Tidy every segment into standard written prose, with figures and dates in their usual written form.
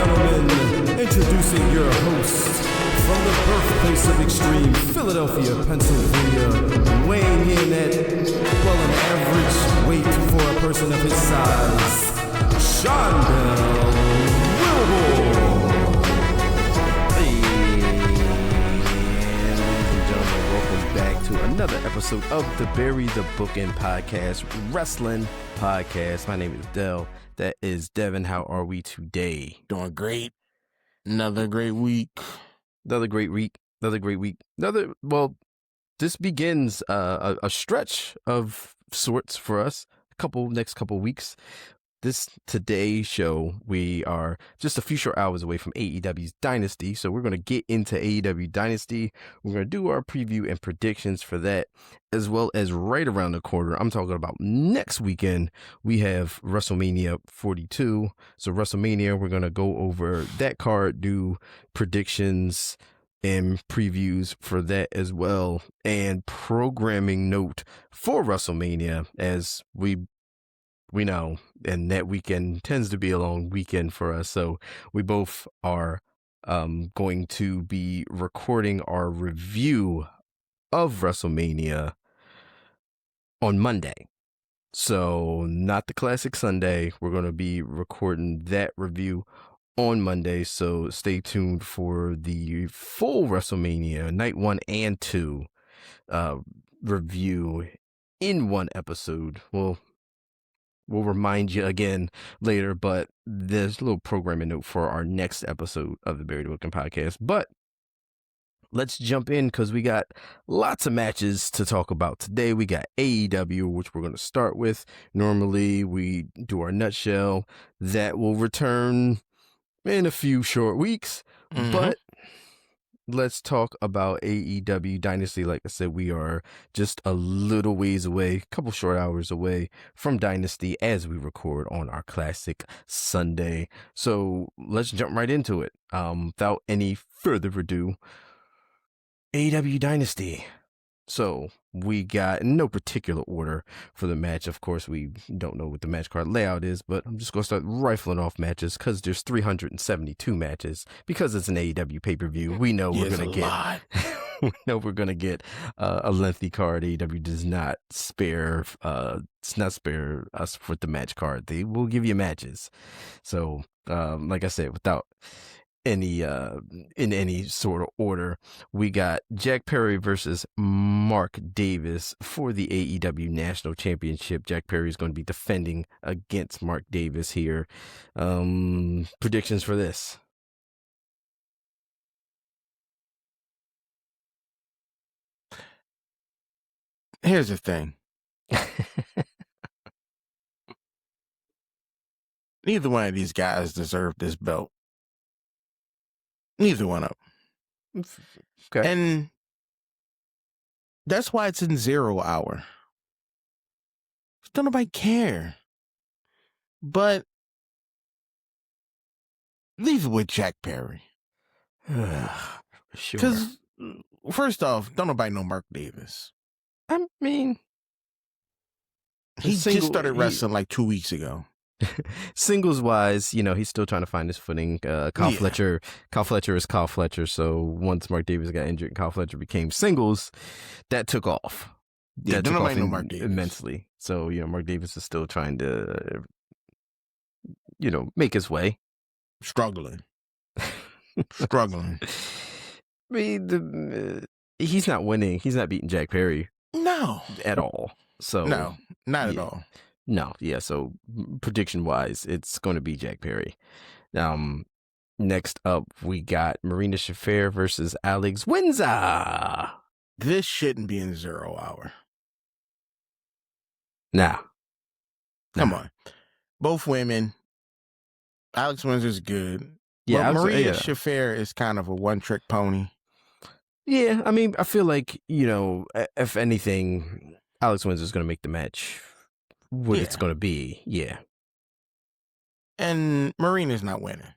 gentlemen, introducing your host from the birthplace of extreme, Philadelphia, Pennsylvania, weighing in at, well, an average weight for a person of his size, Sean Bell Wilbur. Welcome back to another episode of the Bury the Bookend Podcast, Wrestling Podcast. My name is Dell. That is Devin. How are we today? Doing great. Another great week. Well, this begins a stretch of sorts for us. Next couple weeks. Today's show, we are just a few short hours away from AEW's Dynasty, so we're going to get into AEW Dynasty. We're going to do our preview and predictions for that, as well as right around the corner, I'm talking about next weekend, we have WrestleMania 42. So WrestleMania, we're going to go over that card, do predictions and previews for that as well, and programming note for WrestleMania, as we know, and that weekend tends to be a long weekend for us. So we both are going to be recording our review of WrestleMania on Monday. So not the classic Sunday. We're going to be recording that review on Monday. So stay tuned for the full WrestleMania Night 1 and 2 review in one episode. We'll remind you again later, but there's a little programming note for our next episode of the Bury the Bookend Podcast. But let's jump in because we got lots of matches to talk about today. We got AEW, which we're going to start with. Normally, we do our nutshell. That will return in a few short weeks, but let's talk about AEW Dynasty. Like I said, we are just a little ways away, a couple short hours away from Dynasty as we record on our classic Sunday. So let's jump right into it. Without any further ado, AEW Dynasty. So we got in no particular order for the match. Of course, we don't know what the match card layout is, but I'm just going to start rifling off matches because there's 372 matches. Because it's an AEW pay-per-view, we know we're going to get we know we're going to get a lengthy card. AEW does not spare us for the match card. They will give you matches. So, like I said, without in any sort of order, we got Jack Perry versus Mark Davis for the AEW National Championship. Jack Perry is going to be defending against Mark Davis here. Predictions for this? Here's the thing. Neither one of these guys deserve this belt. Neither one of them. Okay. And that's why it's in 0 hour. Don't nobody care. But leave it with Jack Perry. Sure. Because, first off, don't nobody know Mark Davis. I mean, he just started wrestling like 2 weeks ago. Singles wise, he's still trying to find his footing. Kyle Fletcher is Kyle Fletcher. So once Mark Davis got injured and Kyle Fletcher became singles, that took off. Yeah, that took off Mark Davis immensely. So, Mark Davis is still trying to, make his way. Struggling. I mean, he's not winning. He's not beating Jack Perry. No. At all. So no, not at all. No, yeah. So prediction wise, it's going to be Jack Perry. Next up, we got Marina Shafir versus Alex Windsor. This shouldn't be in 0 hour. Nah. Come on. Both women. Alex Windsor's good. Yeah, but Marina Shafir is kind of a one-trick pony. Yeah, I mean, I feel like, if anything, Alex Windsor's going to make the match what it's going to be. Yeah. And Marina's not winning.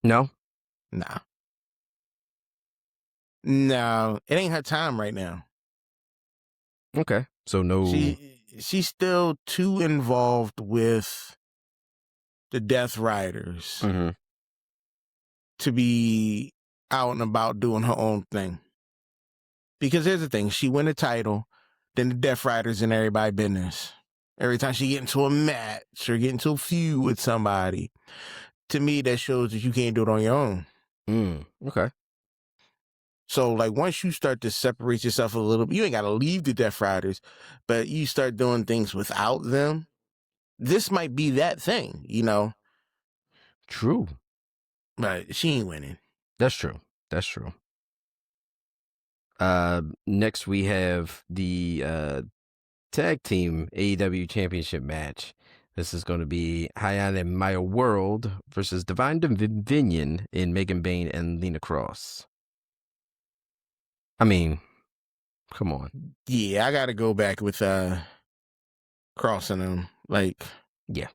No? Nah. No, it ain't her time right now. Okay. So no. She's still too involved with the Death Riders Mm-hmm. to be out and about doing her own thing. Because here's the thing, she win a title, then the Death Riders in everybody's business. Every time she get into a match or get into a feud with somebody, to me, that shows that you can't do it on your own. Okay. So, like, once you start to separate yourself a little bit, you ain't got to leave the Death Riders, but you start doing things without them, this might be that thing, you know? True. But she ain't winning. That's true. That's true. Next we have the tag team AEW championship match. This is going to be Hyan and Maya World versus Divine Dominion in Megan Bayne and Lena Cross. I mean, come on. Yeah, I got to go back with crossing them. Like, Yeah,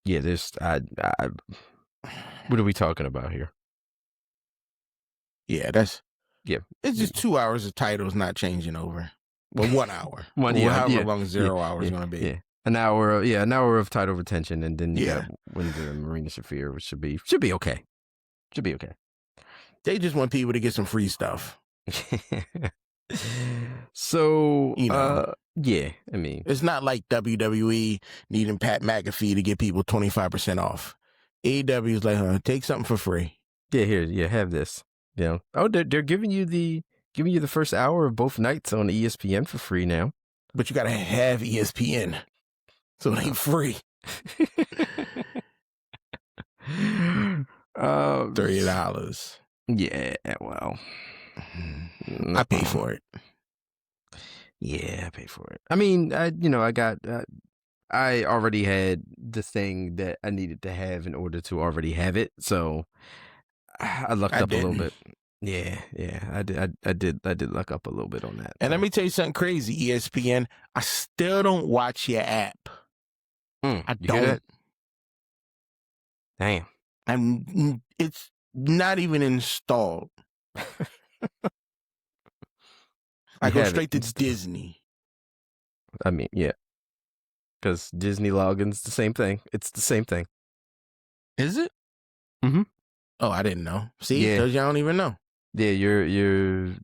there's what are we talking about here? Yeah, it's just 2 hours of titles not changing over. Well, 1 hour. However long 0 hours is going to be. Yeah. An hour of title retention, and then you got Windsor and Marina Shafir, which should be okay. Should be okay. They just want people to get some free stuff. So, yeah, I mean, it's not like WWE needing Pat McAfee to get people 25% off. AEW is like, take something for free. Yeah, here, have this. You know, they're giving you the first hour of both nights on ESPN for free now. But you gotta have ESPN, so it ain't free. $30. Yeah, well, I pay for it. Yeah, I pay for it. I mean, I already had the thing that I needed to have in order to already have it, so I lucked up a little bit. Yeah, I did luck up a little bit on that. And let me tell you something crazy, ESPN. I still don't watch your app. I don't. Damn. It's not even installed. I go straight to Disney. I mean, yeah. Because Disney login's the same thing. It's the same thing. Is it? Mm-hmm. Oh, I didn't know. See, because y'all don't even know. Yeah, you're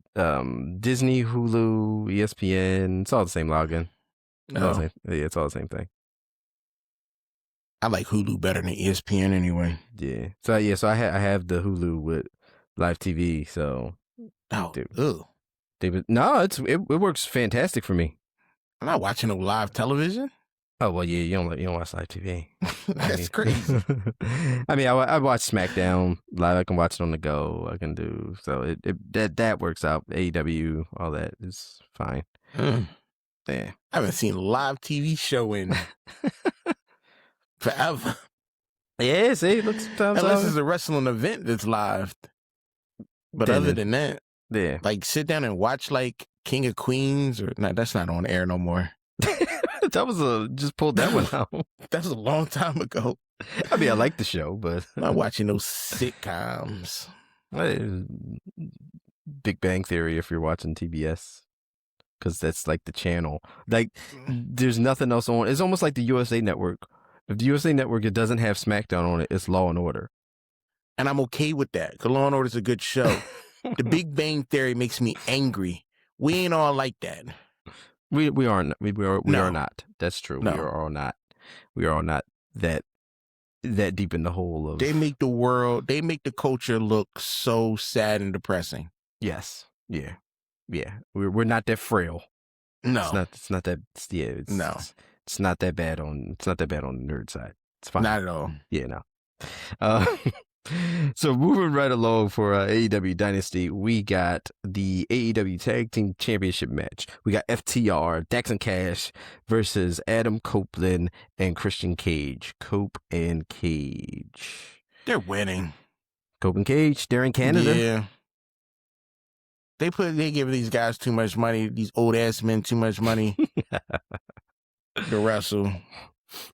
Disney, Hulu, ESPN. It's all the same login. It's all the same thing. I like Hulu better than ESPN anyway. Yeah. So I have the Hulu with live TV. So. Oh, dude. Ugh. No, it works fantastic for me. I'm not watching no live television. Oh well, yeah, you don't watch live TV. That's crazy. I mean, I watch SmackDown live. I can watch it on the go. I can do so. That works out. AEW, all that is fine. Yeah, I haven't seen a live TV show in forever. Yeah, see, looks unless it's a wrestling event that's live. But other than that, yeah, like sit down and watch like King of Queens or no, that's not on air no more. That was just pulled that one out. That was a long time ago. I mean, I like the show, but I'm not watching those sitcoms. Big Bang Theory, if you're watching TBS, because that's like the channel. Like, there's nothing else on. It's almost like the USA Network. If the USA Network it doesn't have SmackDown on it, it's Law and Order. And I'm okay with that, because Law and Order is a good show. The Big Bang Theory makes me angry. We ain't all like that. We aren't. We are not. That's true. No. We are all not. We are all not that deep in the hole of. They make the culture look so sad and depressing. Yes. Yeah. We're not that frail. No. It's not that. Yeah. It's not that bad on. It's not that bad on the nerd side. It's fine. Not at all. Yeah. No. So moving right along for AEW Dynasty, we got the AEW Tag Team Championship match. We got FTR, Dax and Cash versus Adam Copeland and Christian Cage. Cope and Cage. They're winning. Cope and Cage, they're in Canada. Yeah. They give these guys too much money, these old ass men too much money to wrestle.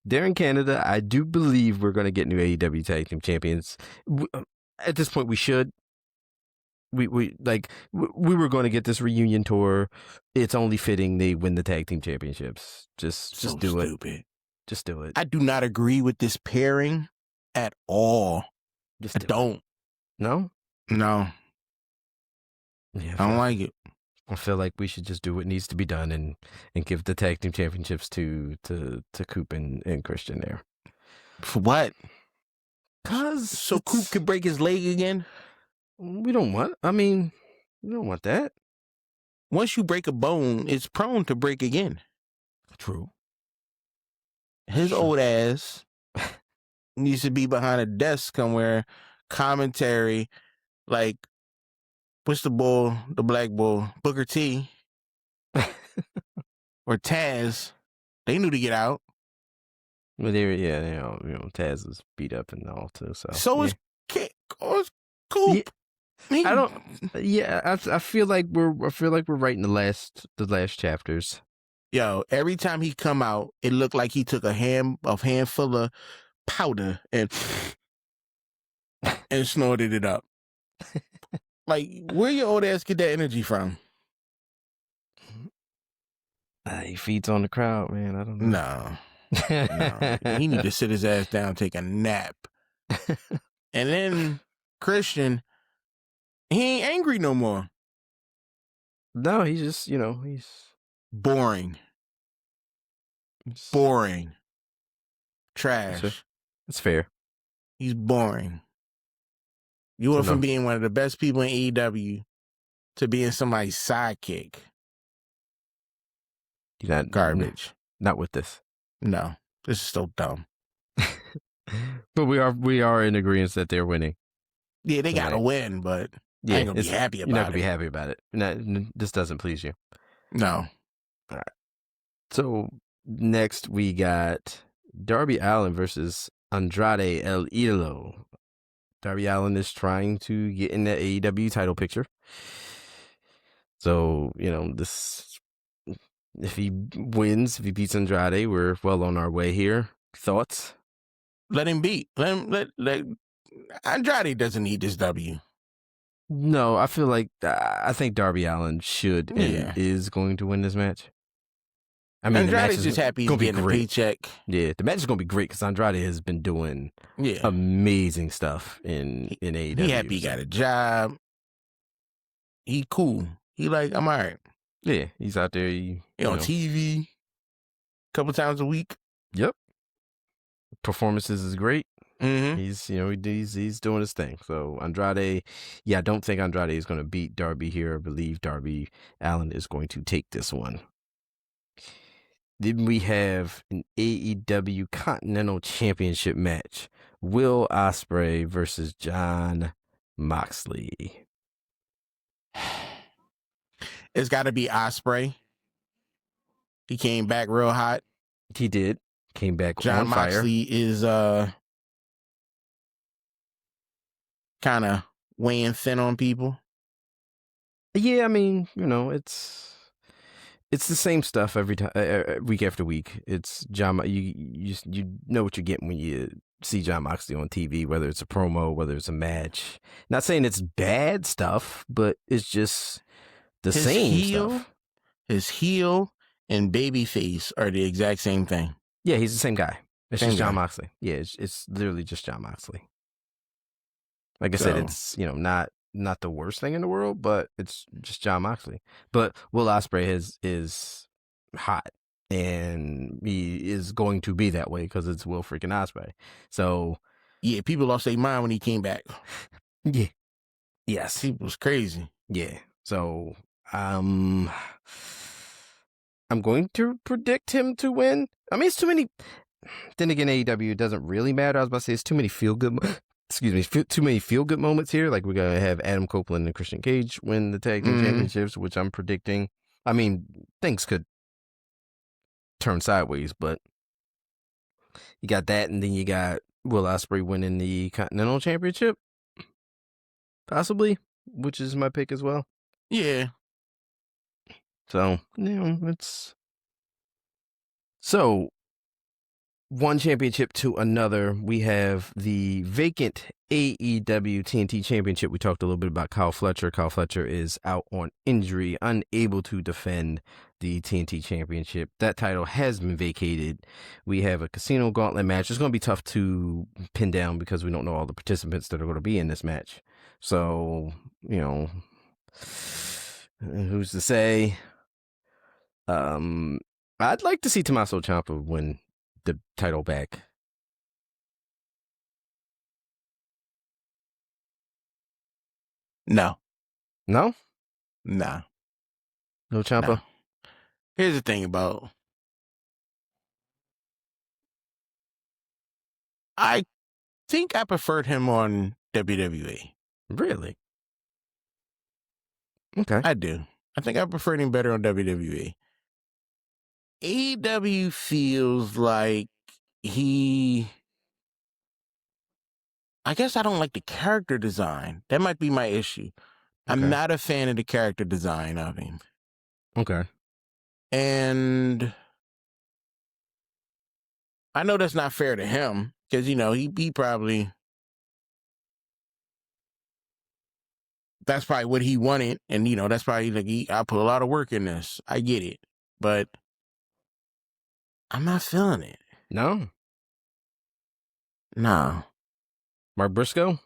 They're in Canada. I do believe we're going to get new AEW Tag Team Champions. At this point, we should. We were going to get this reunion tour. It's only fitting they win the Tag Team Championships. Just do it. Stupid. Just do it. I do not agree with this pairing. at all. Just I don't. No? No, Yeah, I don't like it. I feel like we should just do what needs to be done and give the tag team championships to Coop and Christian there. For what? Cause So Coop could break his leg again? We don't want. I mean, we don't want that. Once you break a bone, it's prone to break again. True. His old ass needs to be behind a desk somewhere, commentary, like, what's the bull, the black bull, Booker T or Taz. They knew to get out. But they were, Taz was beat up and all too. So is Coop. I don't. Yeah, I feel like we're writing the last chapters. Yo, every time he come out, it looked like he took a handful of powder and snorted it up. Like, where your old ass get that energy from? He feeds on the crowd, man. I don't know. No. He need to sit his ass down, take a nap. And then Christian, he ain't angry no more. No, he's just, he's boring. Boring. Trash. It's fair. He's boring. You went from being one of the best people in AEW to being somebody's sidekick. You're not garbage. Not with this. No, this is so dumb. But we are in agreement that they're winning. Yeah, they gotta win, but I ain't gonna be happy about it. You're not gonna be happy about it. This doesn't please you. No. All right. So next we got Darby Allin versus Andrade El Idolo. Darby Allin is trying to get in the AEW title picture. So, this, if he wins, if he beats Andrade, we're well on our way here. Thoughts? Let him beat. Let Andrade doesn't need this W. No, I think Darby Allin should and is going to win this match. I mean, Andrade's just happy he's getting a paycheck. Yeah, the match is going to be great because Andrade has been doing amazing stuff in AEW. He happy he got a job. He cool. He like, I'm all right. Yeah, he's out there. He on TV a couple times a week. Yep. Performances is great. Mm-hmm. He's doing his thing. So Andrade, I don't think Andrade is going to beat Darby here. I believe Darby Allin is going to take this one. Then we have an AEW Continental Championship match. Will Ospreay versus Jon Moxley. It's got to be Ospreay. He came back real hot. He did. Came back Jon on fire. Moxley is kind of weighing thin on people. Yeah, I mean, it's the same stuff every time, week after week. It's John. You know what you're getting when you see Jon Moxley on TV, whether it's a promo, whether it's a match. Not saying it's bad stuff, but it's just the same stuff. His heel and babyface are the exact same thing. Yeah, he's the same guy. It's just Jon Moxley. Yeah, it's literally just Jon Moxley. Like I said, it's not the worst thing in the world, but it's just Jon Moxley. But Will Ospreay is hot, and he is going to be that way because it's Will freaking Ospreay. So yeah, people lost their mind when he came back. Yeah, yes, he was crazy. Yeah, so I'm going to predict him to win. I mean, it's too many. Then again, AEW doesn't really matter. I was about to say it's too many feel good. Too many feel good moments here. Like we're gonna have Adam Copeland and Christian Cage win the tag team championships, which I'm predicting. I mean, things could turn sideways, but you got that, and then you got Will Ospreay winning the Continental Championship, possibly, which is my pick as well. Yeah. So it's so. One championship to another, we have the vacant AEW TNT Championship. We talked a little bit about Kyle Fletcher. Kyle Fletcher is out on injury, unable to defend the TNT Championship. That title has been vacated. We have a Casino Gauntlet match. It's going to be tough to pin down because we don't know all the participants that are going to be in this match. So, who's to say? I'd like to see Tommaso Ciampa win the title back. No. No? Nah. No Ciampa? No. Here's the thing about... I think I preferred him on WWE. Really? Okay. I do. I think I preferred him better on WWE. AEW feels like I guess I don't like the character design. That might be my issue. Okay. I'm not a fan of the character design of him. Okay. And I know that's not fair to him because, he probably... That's probably what he wanted. And, that's probably like, I put a lot of work in this. I get it. But I'm not feeling it. No? No. Mark Briscoe?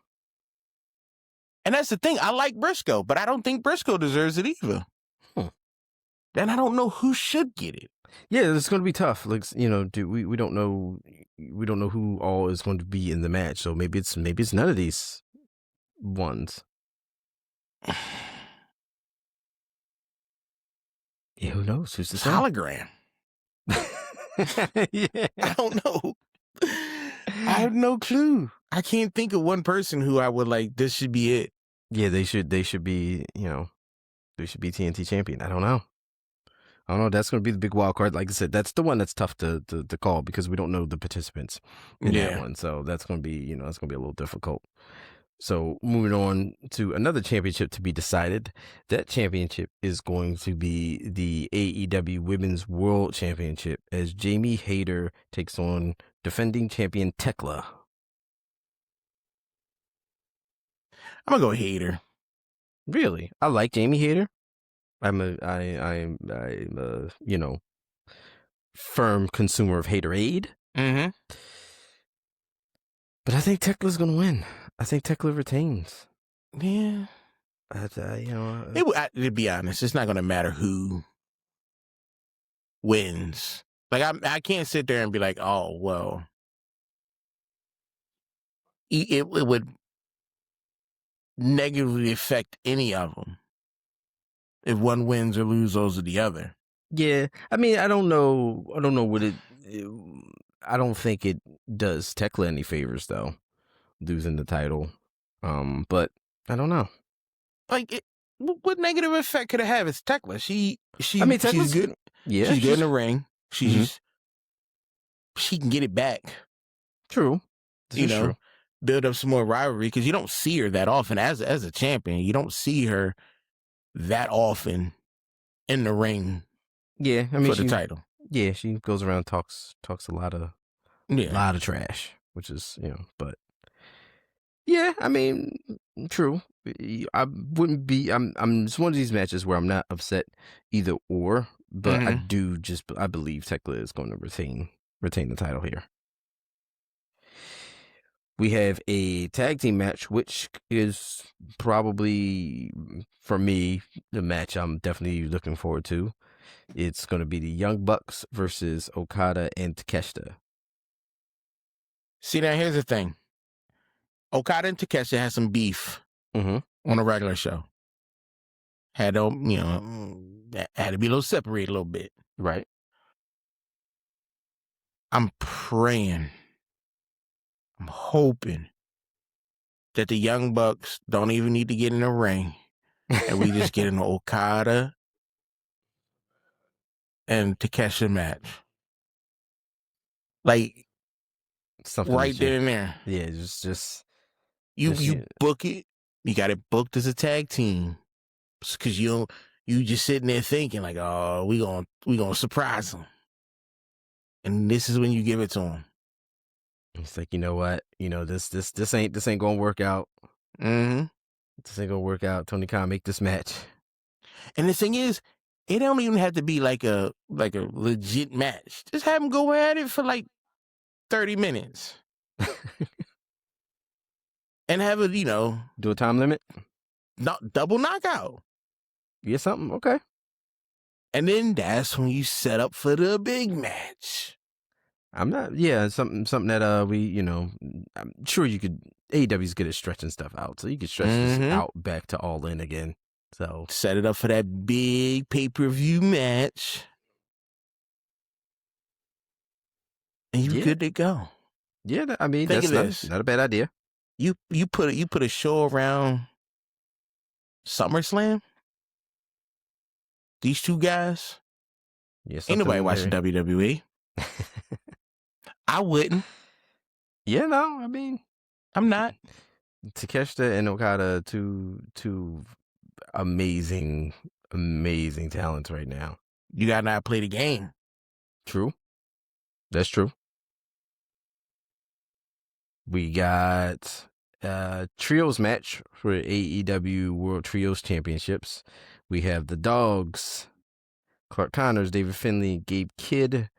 And that's the thing. I like Briscoe, but I don't think Briscoe deserves it either. And I don't know who should get it. Yeah, it's going to be tough. Like, we don't know who all is going to be in the match. So maybe it's none of these ones. Yeah, who knows? Who's the hologram? Yeah. I don't know. I have no clue. I can't think of one person who I would like. This should be it. Yeah, they should be. They should be TNT champion. I don't know. That's going to be the big wild card. Like I said, that's the one that's tough to call because we don't know the participants in that one. So that's going to be, that's going to be a little difficult. So moving on to another championship to be decided. That championship is going to be the AEW Women's World Championship as Jamie Hayter takes on defending champion Tekla. I'm gonna go Hayter. Really? I like Jamie Hayter. I'm a firm consumer of Haterade. Mm-hmm. But I think Tekla's gonna win. I think Tekla retains. Yeah. To be honest, it's not gonna matter who wins. Like I can't sit there and be like, oh well, it would negatively affect any of them if one wins or loses the other. Yeah, I mean, I don't know what I don't think it does Tekla any favors though, losing the title. But I don't know. Like, what negative effect could it have? It's Tekla. She's good. Yeah, she's good in the ring. She can get it back. True. True. Build up some more rivalry because you don't see her that often as a champion. You don't see her that often in the ring. Yeah, I mean, for the title. Yeah, she goes around talks a lot of trash, which is but yeah, I mean, true. I wouldn't be. I'm. It's one of these matches where I'm not upset either or, but I believe Tekla is going to retain the title here. We have a tag team match, which is probably, for me, the match I'm definitely looking forward to. It's going to be the Young Bucks versus Okada and Takeshita. See, now here's the thing. Okada and Takeshita had some beef on a regular show. Had to, had to be a little separated a little bit. Right. I'm praying, I'm hoping that the Young Bucks don't even need to get in the ring and we just get an Okada and Takeshita match. Like, something right there and there. Yeah, just you book it. You got it booked as a tag team because you just sitting there thinking like, oh, we gonna surprise them, and this is when you give it to them. It's like, you know what, this ain't gonna work out. Mm-hmm. This ain't gonna work out. Tony Khan, make this match. And the thing is, It don't even have to be like a legit match. Just have them go at it for like 30 minutes. And have it, Do a time limit? double knockout. Yeah, something. Okay. And then that's when you set up for the big match. I'm not. Yeah, something that we I'm sure you could. AEW's good at stretching stuff out, so you could stretch this out back to All In again. So set it up for that big pay-per-view match, and you're good to go. Yeah, I mean that's not a bad idea. You put a show around SummerSlam. These two guys. Yeah, ain't nobody watching WWE. I wouldn't. Yeah, no, I mean, I'm not. Takeshita and Okada, two amazing talents right now. You gotta not play the game. True. That's true. We got trios match for AEW World Trios Championships. We have the Dogs, Clark Connors, David Finlay, Gabe Kidd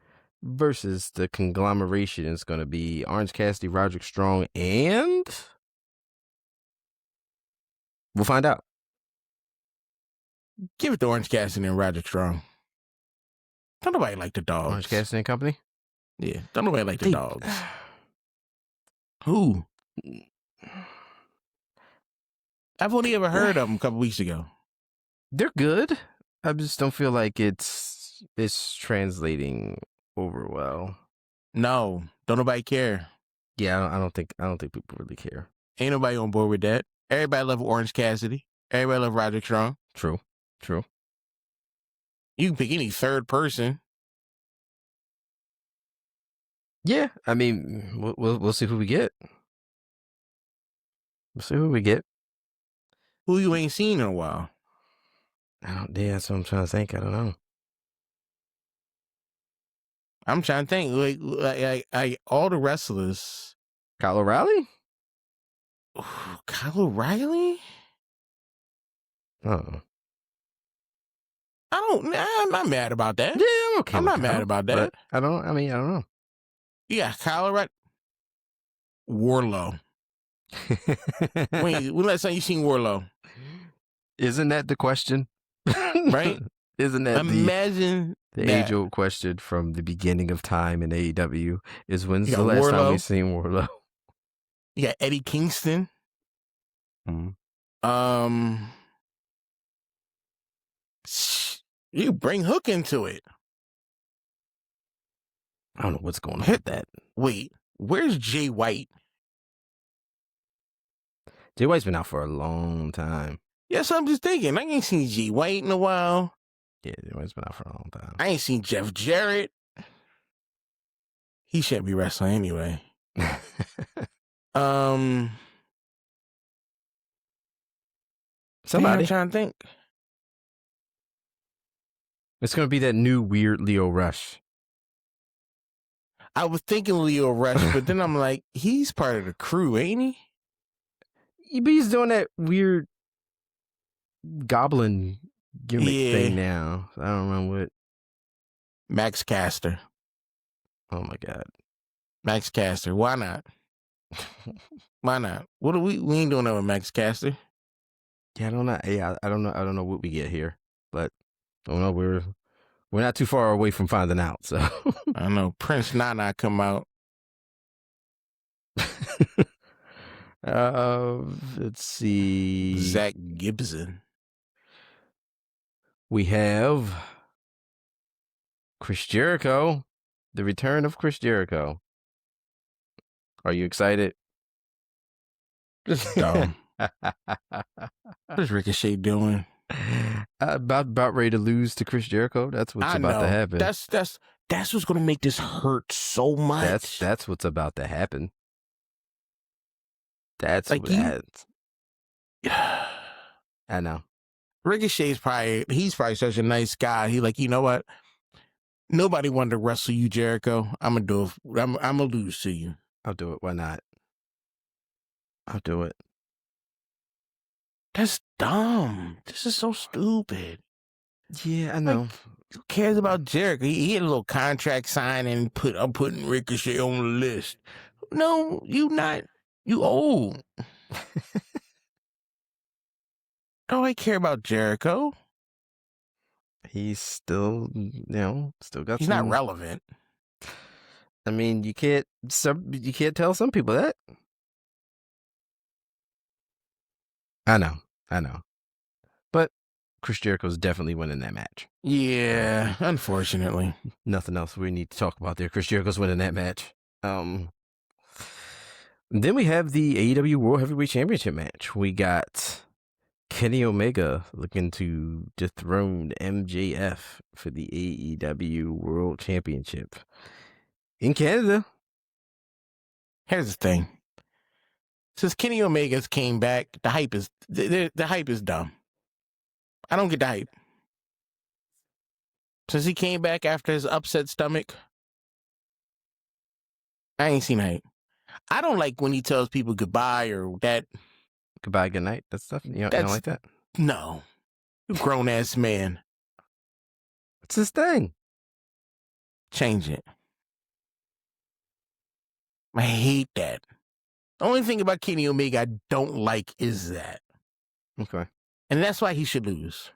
versus the Conglomeration. It's going to be Orange Cassidy, Roderick Strong, and we'll find out. Give it to Orange Cassidy and Roderick Strong. Don't nobody like the Dogs. Orange Cassidy and Company? Yeah, don't nobody like the Dogs. Who? I've only ever heard of them a couple weeks ago. They're good. I just don't feel like it's translating over well. No, don't nobody care. Yeah, I don't think people really care. Ain't nobody on board with that. Everybody love Orange Cassidy. Everybody love Roderick Strong. True. You can pick any third person. Yeah, I mean, we'll see who we get. We'll see who we get. Who you ain't seen in a while. Yeah, that's what I'm trying to think. I don't know. I'm trying to think. Like all the wrestlers. Kyle O'Reilly? Kyle O'Reilly? Oh. I'm not mad about that. Yeah, I'm okay. I'm not mad about that. I don't know. Yeah, Kyle O'Reilly. Warlow. When last time you seen Warlow? Isn't that the question? Right? Isn't that the age-old question from the beginning of time in AEW? Is when's the last Warlow. time we seen Warlow? You got Eddie Kingston. Mm-hmm. You bring Hook into it. I don't know what's going on with that. Wait, where's Jay White? Jay White's been out for a long time. Yes, I'm just thinking. I ain't seen Jay White in a while. Yeah, Jay White's been out for a long time. I ain't seen Jeff Jarrett. He shouldn't be wrestling anyway. Somebody. I'm trying to think. It's going to be that new weird Leo Rush. I was thinking Leo Rush, but then I'm like, he's part of the crew, ain't he? But he's doing that weird goblin gimmick thing now. I don't remember what. Max Caster. Oh my God. Max Caster. Why not? Why not? What do we ain't doing that with Max Caster? Yeah, I don't know. Yeah, I don't know. I don't know what we get here, but I don't know. We're not too far away from finding out. So I know Prince Nana come out. Let's see. Zach Gibson. We have Chris Jericho. The return of Chris Jericho. Are you excited? Just dumb. What's Ricochet doing? About ready to lose to Chris Jericho. That's what's about to happen. That's what's gonna make this hurt so much. That's what's about to happen. That's like what I know. Ricochet's he's probably such a nice guy. He like, you know what? Nobody wanted to wrestle you, Jericho. I'm gonna do it. I'm gonna lose to you. I'll do it. Why not? I'll do it. That's dumb. This is so stupid. Yeah, I know. Who cares about Jericho? He had a little contract signed and I'm putting Ricochet on the list. No, you not. You old. Don't I care about Jericho? He's still, still got He's some. not relevant. I mean, you can't tell some people that. I know. But Chris Jericho's definitely winning that match. Yeah, unfortunately. Nothing else we need to talk about there. Chris Jericho's winning that match. Then we have the AEW World Heavyweight Championship match. We got Kenny Omega looking to dethrone MJF for the AEW World Championship in Canada. Here's the thing. Since Kenny Omega's came back, the hype is dumb. I don't get the hype. Since he came back after his upset stomach, I ain't seen hype. I don't like when he tells people goodbye or that. Goodbye, good night. That stuff. You don't like that? No. You grown ass man. It's his thing. Change it. I hate that. The only thing about Kenny Omega I don't like is that. Okay. And that's why he should lose.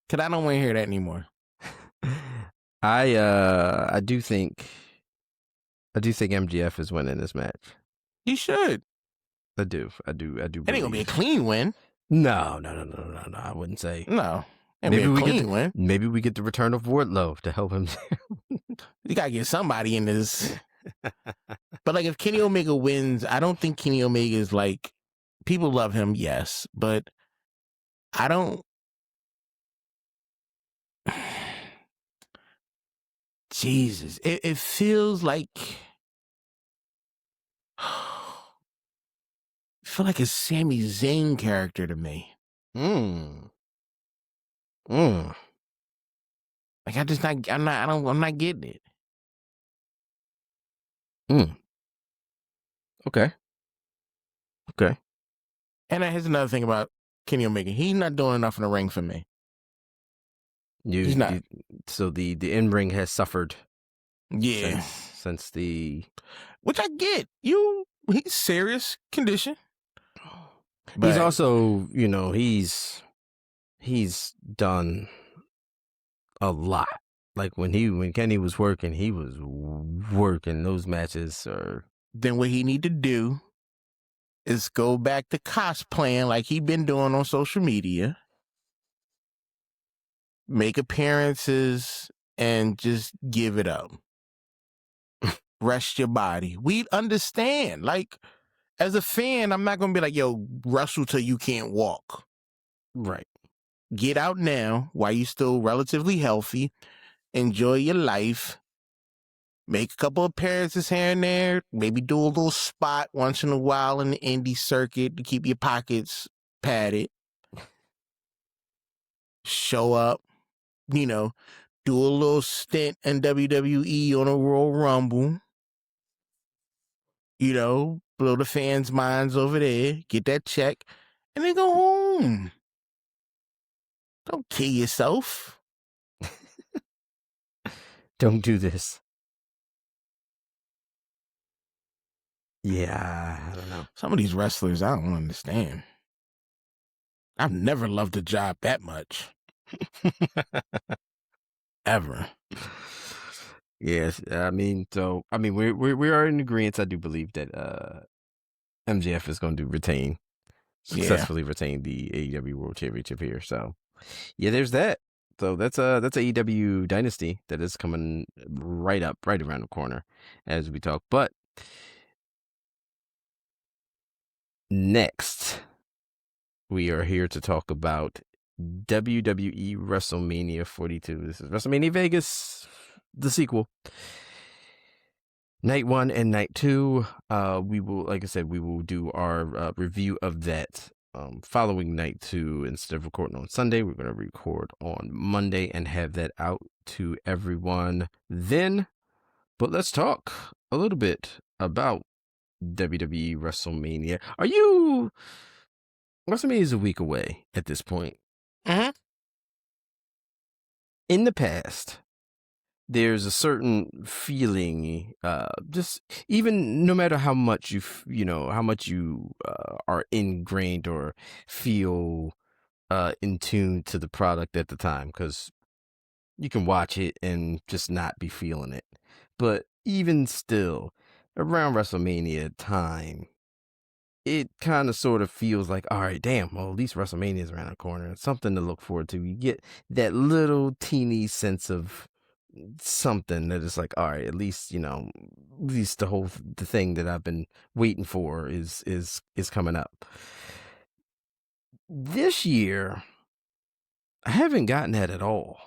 Because I don't want to hear that anymore. I do think MGF is winning this match. He should. I do. It ain't gonna be a clean win. No. I wouldn't say. No. Maybe we clean win. Maybe we get the return of Wardlow to help him. You gotta get somebody in this. But like, if Kenny Omega wins, I don't think Kenny Omega is like, people love him, yes, but I don't. Jesus, it feels like. I feel like a Sami Zayn character to me. Like I'm not getting it. Okay. And here's another thing about Kenny Omega. He's not doing enough in the ring for me. He's not. So the in-ring has suffered. Yeah. Since the. Which I get. He's serious condition. But he's also, he's done a lot. Like when Kenny was working, he was working. Those matches are. Then what he need to do is go back to cosplaying like he been doing on social media. Make appearances and just give it up. Rest your body. We understand. Like, as a fan, I'm not going to be like, yo, wrestle till you can't walk. Right. Get out now while you're still relatively healthy. Enjoy your life. Make a couple appearances here and there. Maybe do a little spot once in a while in the indie circuit to keep your pockets padded. Show up. Do a little stint in WWE on a Royal Rumble. Blow the fans' minds over there, get that check, and then go home. Don't kill yourself. Don't do this. Yeah, I don't know. Some of these wrestlers, I don't understand. I've never loved a job that much. Ever. Yes, we are in agreement. I do believe that MJF is going to successfully retain the AEW World Championship here. So, yeah, there's that. So that's AEW Dynasty that is coming right around the corner as we talk. But next, we are here to talk about WWE WrestleMania 42. This is WrestleMania Vegas, the sequel. Night 1 and Night 2. We will, like I said, we will do our review of that following Night 2. Instead of recording on Sunday, we're going to record on Monday and have that out to everyone then. But let's talk a little bit about WWE WrestleMania. WrestleMania is a week away at this point. Mm-hmm. in the past, there's a certain feeling, just even no matter how much how much you are ingrained or feel in tune to the product at the time, because you can watch it and just not be feeling it. But even still, around WrestleMania time, it kind of sort of feels like, all right, damn, well, at least WrestleMania is around the corner. It's something to look forward to. You get that little teeny sense of something that is like, all right, at least, at least the thing that I've been waiting for is coming up. This year, I haven't gotten that at all.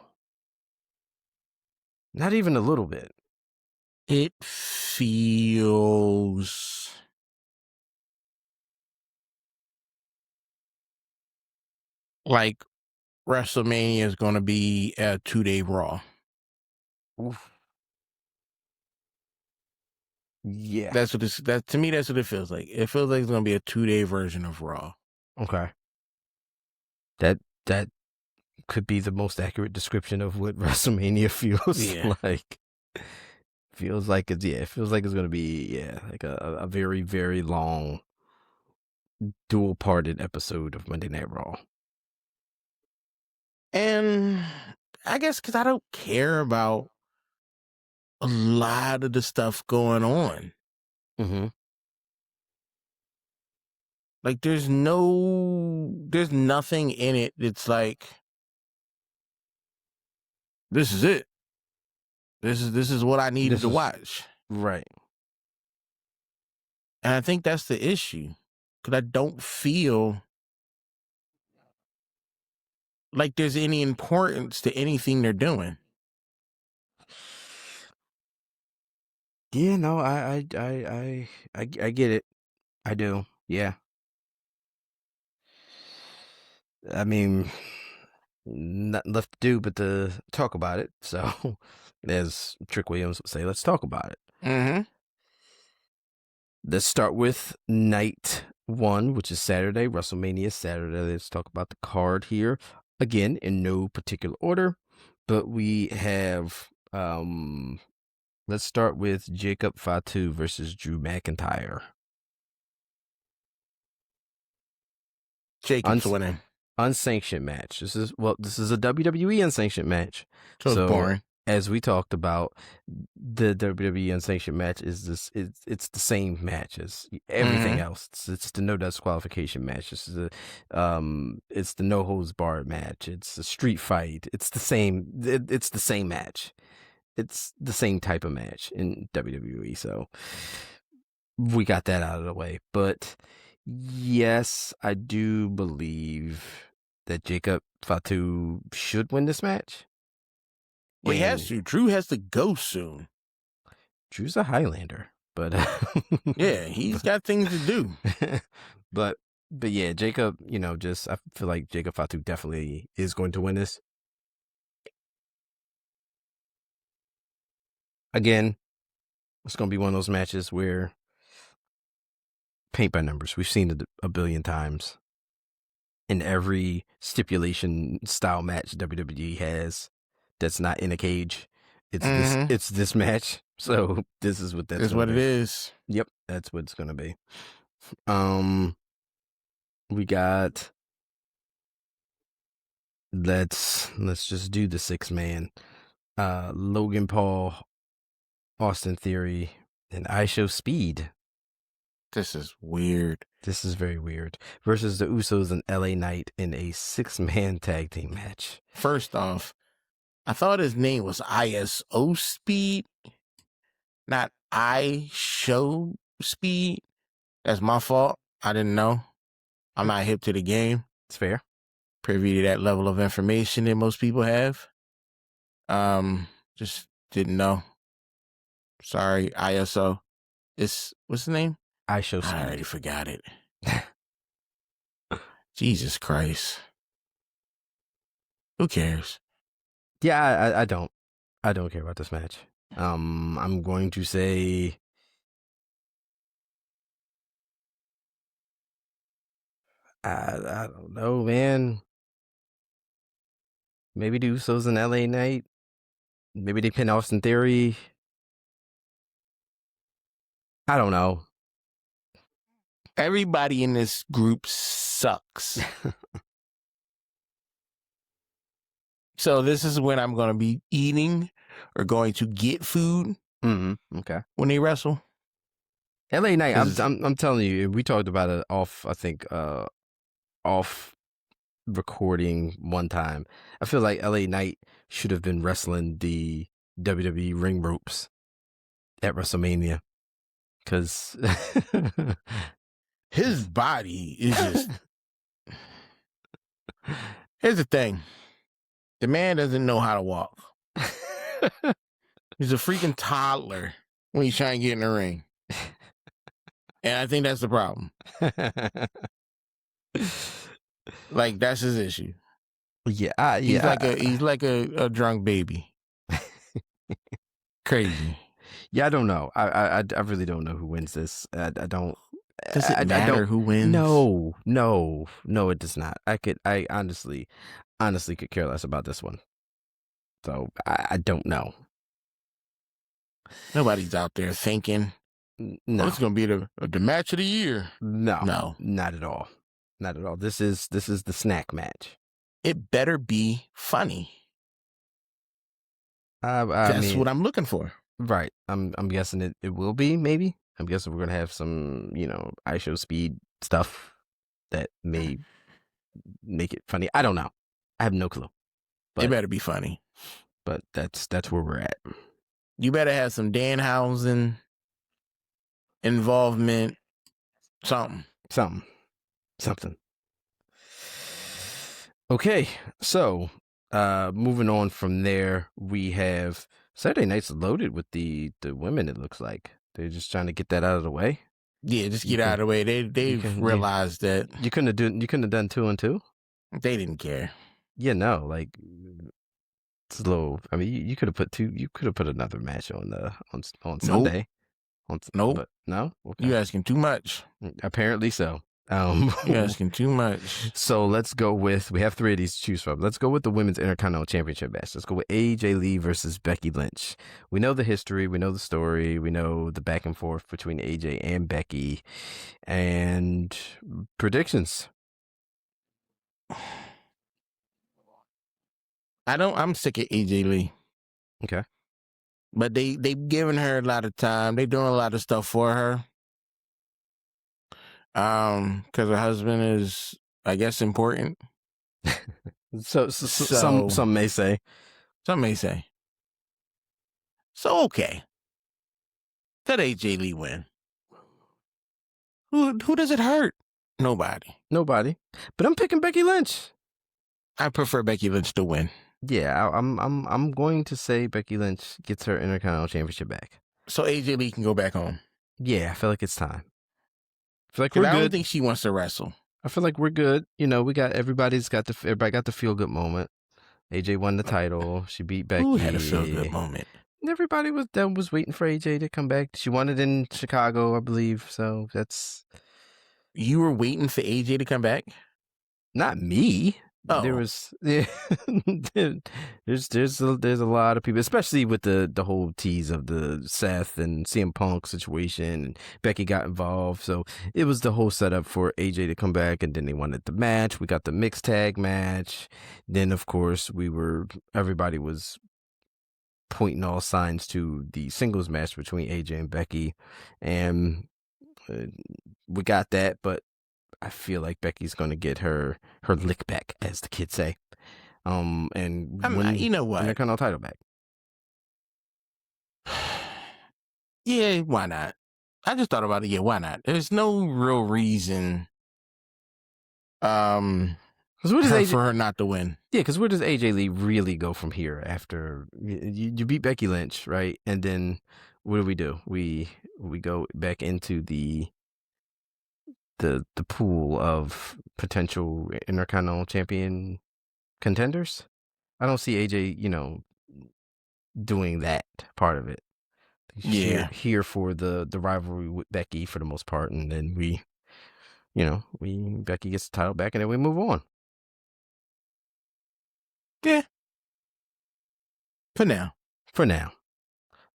Not even a little bit. It feels like WrestleMania is going to be a 2-day Raw. Oof. Yeah. To me, that's what it feels like. It feels like it's going to be a 2-day version of Raw. Okay. That could be the most accurate description of what WrestleMania feels like. Feels like it feels like it's going to be, like a very, very long dual-parted episode of Monday Night Raw. And I guess because I don't care about a lot of the stuff going on. Mm-hmm. Like, there's nothing in it that's like, this is it. This is what I needed to watch. Right. And I think that's the issue. Because I don't feel like there's any importance to anything they're doing. Yeah, no, I get it. I do. Yeah. I mean, nothing left to do but to talk about it. So, as Trick Williams would say, let's talk about it. Mm-hmm. Let's start with night 1, which is Saturday, WrestleMania Saturday. Let's talk about the card here. Again, in no particular order, but we have, let's start with Jacob Fatu versus Drew McIntyre. Jacob's winning. Unsanctioned match. This is a WWE unsanctioned match. So it's boring. As we talked about, the WWE unsanctioned match is it's the same match as everything else. It's the no disqualification match. It's the no holds barred match. It's a street fight. It's the same. It's the same match. It's the same type of match in WWE. So we got that out of the way. But yes, I do believe that Jacob Fatu should win this match. Well, he has to. Drew has to go soon. Drew's a Highlander, but yeah, he's got things to do. but yeah, Jacob, I feel like Jacob Fatu definitely is going to win this. Again, it's going to be one of those matches where paint by numbers. We've seen it a billion times in every stipulation style match WWE has that's not in a cage. It's this match. So this is what that's what be. It is. Yep, that's what it's gonna be. We got let's just do the 6-man. Logan Paul, Austin Theory, and I Show Speed. This is weird. This is very weird. Versus the Usos and LA Knight in a 6-man tag team match. First off, I thought his name was ISO Speed, not I Show Speed. That's my fault. I didn't know. I'm not hip to the game. It's fair. Privy to that level of information that most people have. Just didn't know. Sorry, ISO. What's the name? I Show Speed. I already forgot it. Jesus Christ. Who cares? Yeah, I don't. I don't care about this match. I'm going to say I don't know, man. Maybe the Usos in LA Knight. Maybe they pin Austin Theory. I don't know. Everybody in this group sucks. So this is when I'm going to be eating or going to get food Okay. when they wrestle. LA Knight, 'Cause- I'm telling you, we talked about it off, I think, off recording one time. I feel like LA Knight should have been wrestling the WWE ring ropes at WrestleMania. Because His body is just... Here's the thing. The man doesn't know how to walk. He's a freaking toddler when he's trying to get in the ring. And I think that's the problem. Like, that's his issue. Yeah, He's like a drunk baby. Crazy. Yeah, I don't know. I really don't know who wins this. I don't. Does it I matter don't, who wins? No, it does not. I honestly could care less about this one. So I don't know. Nobody's out there thinking, No, it's going to be the match of the year. no, not at all. Not at all. This is the snack match. It better be funny. I That's mean, what I'm looking for. right. I'm guessing it will be, maybe. I'm guessing we're gonna have some, ISO speed stuff that may make it funny. I don't know. I have no clue. But It better be funny. But that's where we're at. You better have some Danhausen involvement. Something. Okay, so moving on from there, we have Saturday Night's loaded with the women. It looks like they're just trying to get that out of the way. Yeah, just get out of the way. They've realized that you couldn't have done 2 and 2. They didn't care. Yeah, no, like it's a little. I mean, you could have put 2. You could have put another match on Sunday. Nope. But no. Okay. You asking too much. Apparently so. You're asking too much. So let's go with, we have 3 of these to choose from. Let's go with the Women's Intercontinental Championship match. Let's go with AJ Lee versus Becky Lynch. We know the history. We know the story. We know the back and forth between AJ and Becky. And predictions. I'm sick of AJ Lee. Okay. But they've given her a lot of time. They're doing a lot of stuff for her. Because her husband is, I guess, important. So some may say. Some may say. So okay. Let AJ Lee win. Who does it hurt? Nobody. But I'm picking Becky Lynch. I prefer Becky Lynch to win. Yeah, I'm going to say Becky Lynch gets her Intercontinental Championship back. So AJ Lee can go back home. Yeah, I feel like it's time. I feel like I we're good. don't think she wants to wrestle. I feel like we're good. We got everybody got the feel good moment. AJ won the title. She beat Becky. Who had a feel good moment? Everybody was waiting for AJ to come back. She won it in Chicago, I believe. So that's. You were waiting for AJ to come back? Not me. Oh. There was there's a lot of people, especially with the whole tease of the Seth and CM Punk situation, and Becky got involved, so it was the whole setup for AJ to come back, and then they wanted the match. We got the mixed tag match. Then of course everybody was pointing all signs to the singles match between AJ and Becky, and we got that, but I feel like Becky's going to get her lick back, as the kids say. And win, you know what? Intercontinental title back. Yeah, why not? I just thought about it. Yeah, why not? There's no real reason for her not to win. Yeah, because where does AJ Lee really go from here after you beat Becky Lynch, right? And then what do? We go back into the pool of potential Intercontinental Champion contenders. I don't see AJ, doing that part of it. She's here for the rivalry with Becky for the most part, and then Becky gets the title back, and then we move on. Yeah, For now. For now.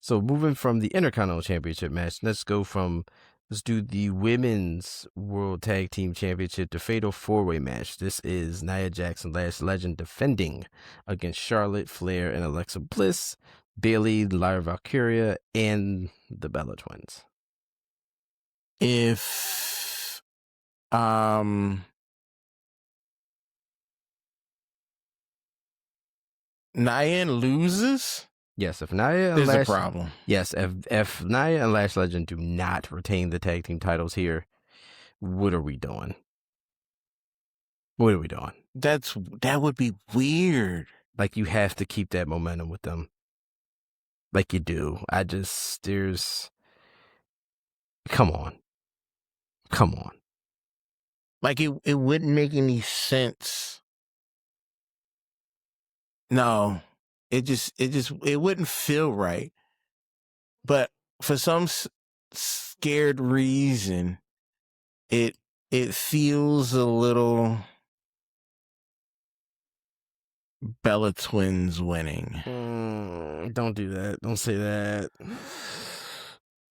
So moving from the Intercontinental Championship match, let's do the Women's World Tag Team Championship, the Fatal 4-Way match. This is Nia Jax and Lash Legend defending against Charlotte, Flair, and Alexa Bliss, Bayley, Lyra Valkyria, and the Bella Twins. If Nia loses, yes, if Nia and there's a Lash, problem. yes, if Nia and Lash Legend do not retain the tag team titles here, what are we doing? What are we doing? That would be weird. Like, you have to keep that momentum with them. Like you do. Come on. Like it wouldn't make any sense. No, it wouldn't feel right. But for some scared reason, it feels a little Bella Twins winning. Don't do that. Don't say that.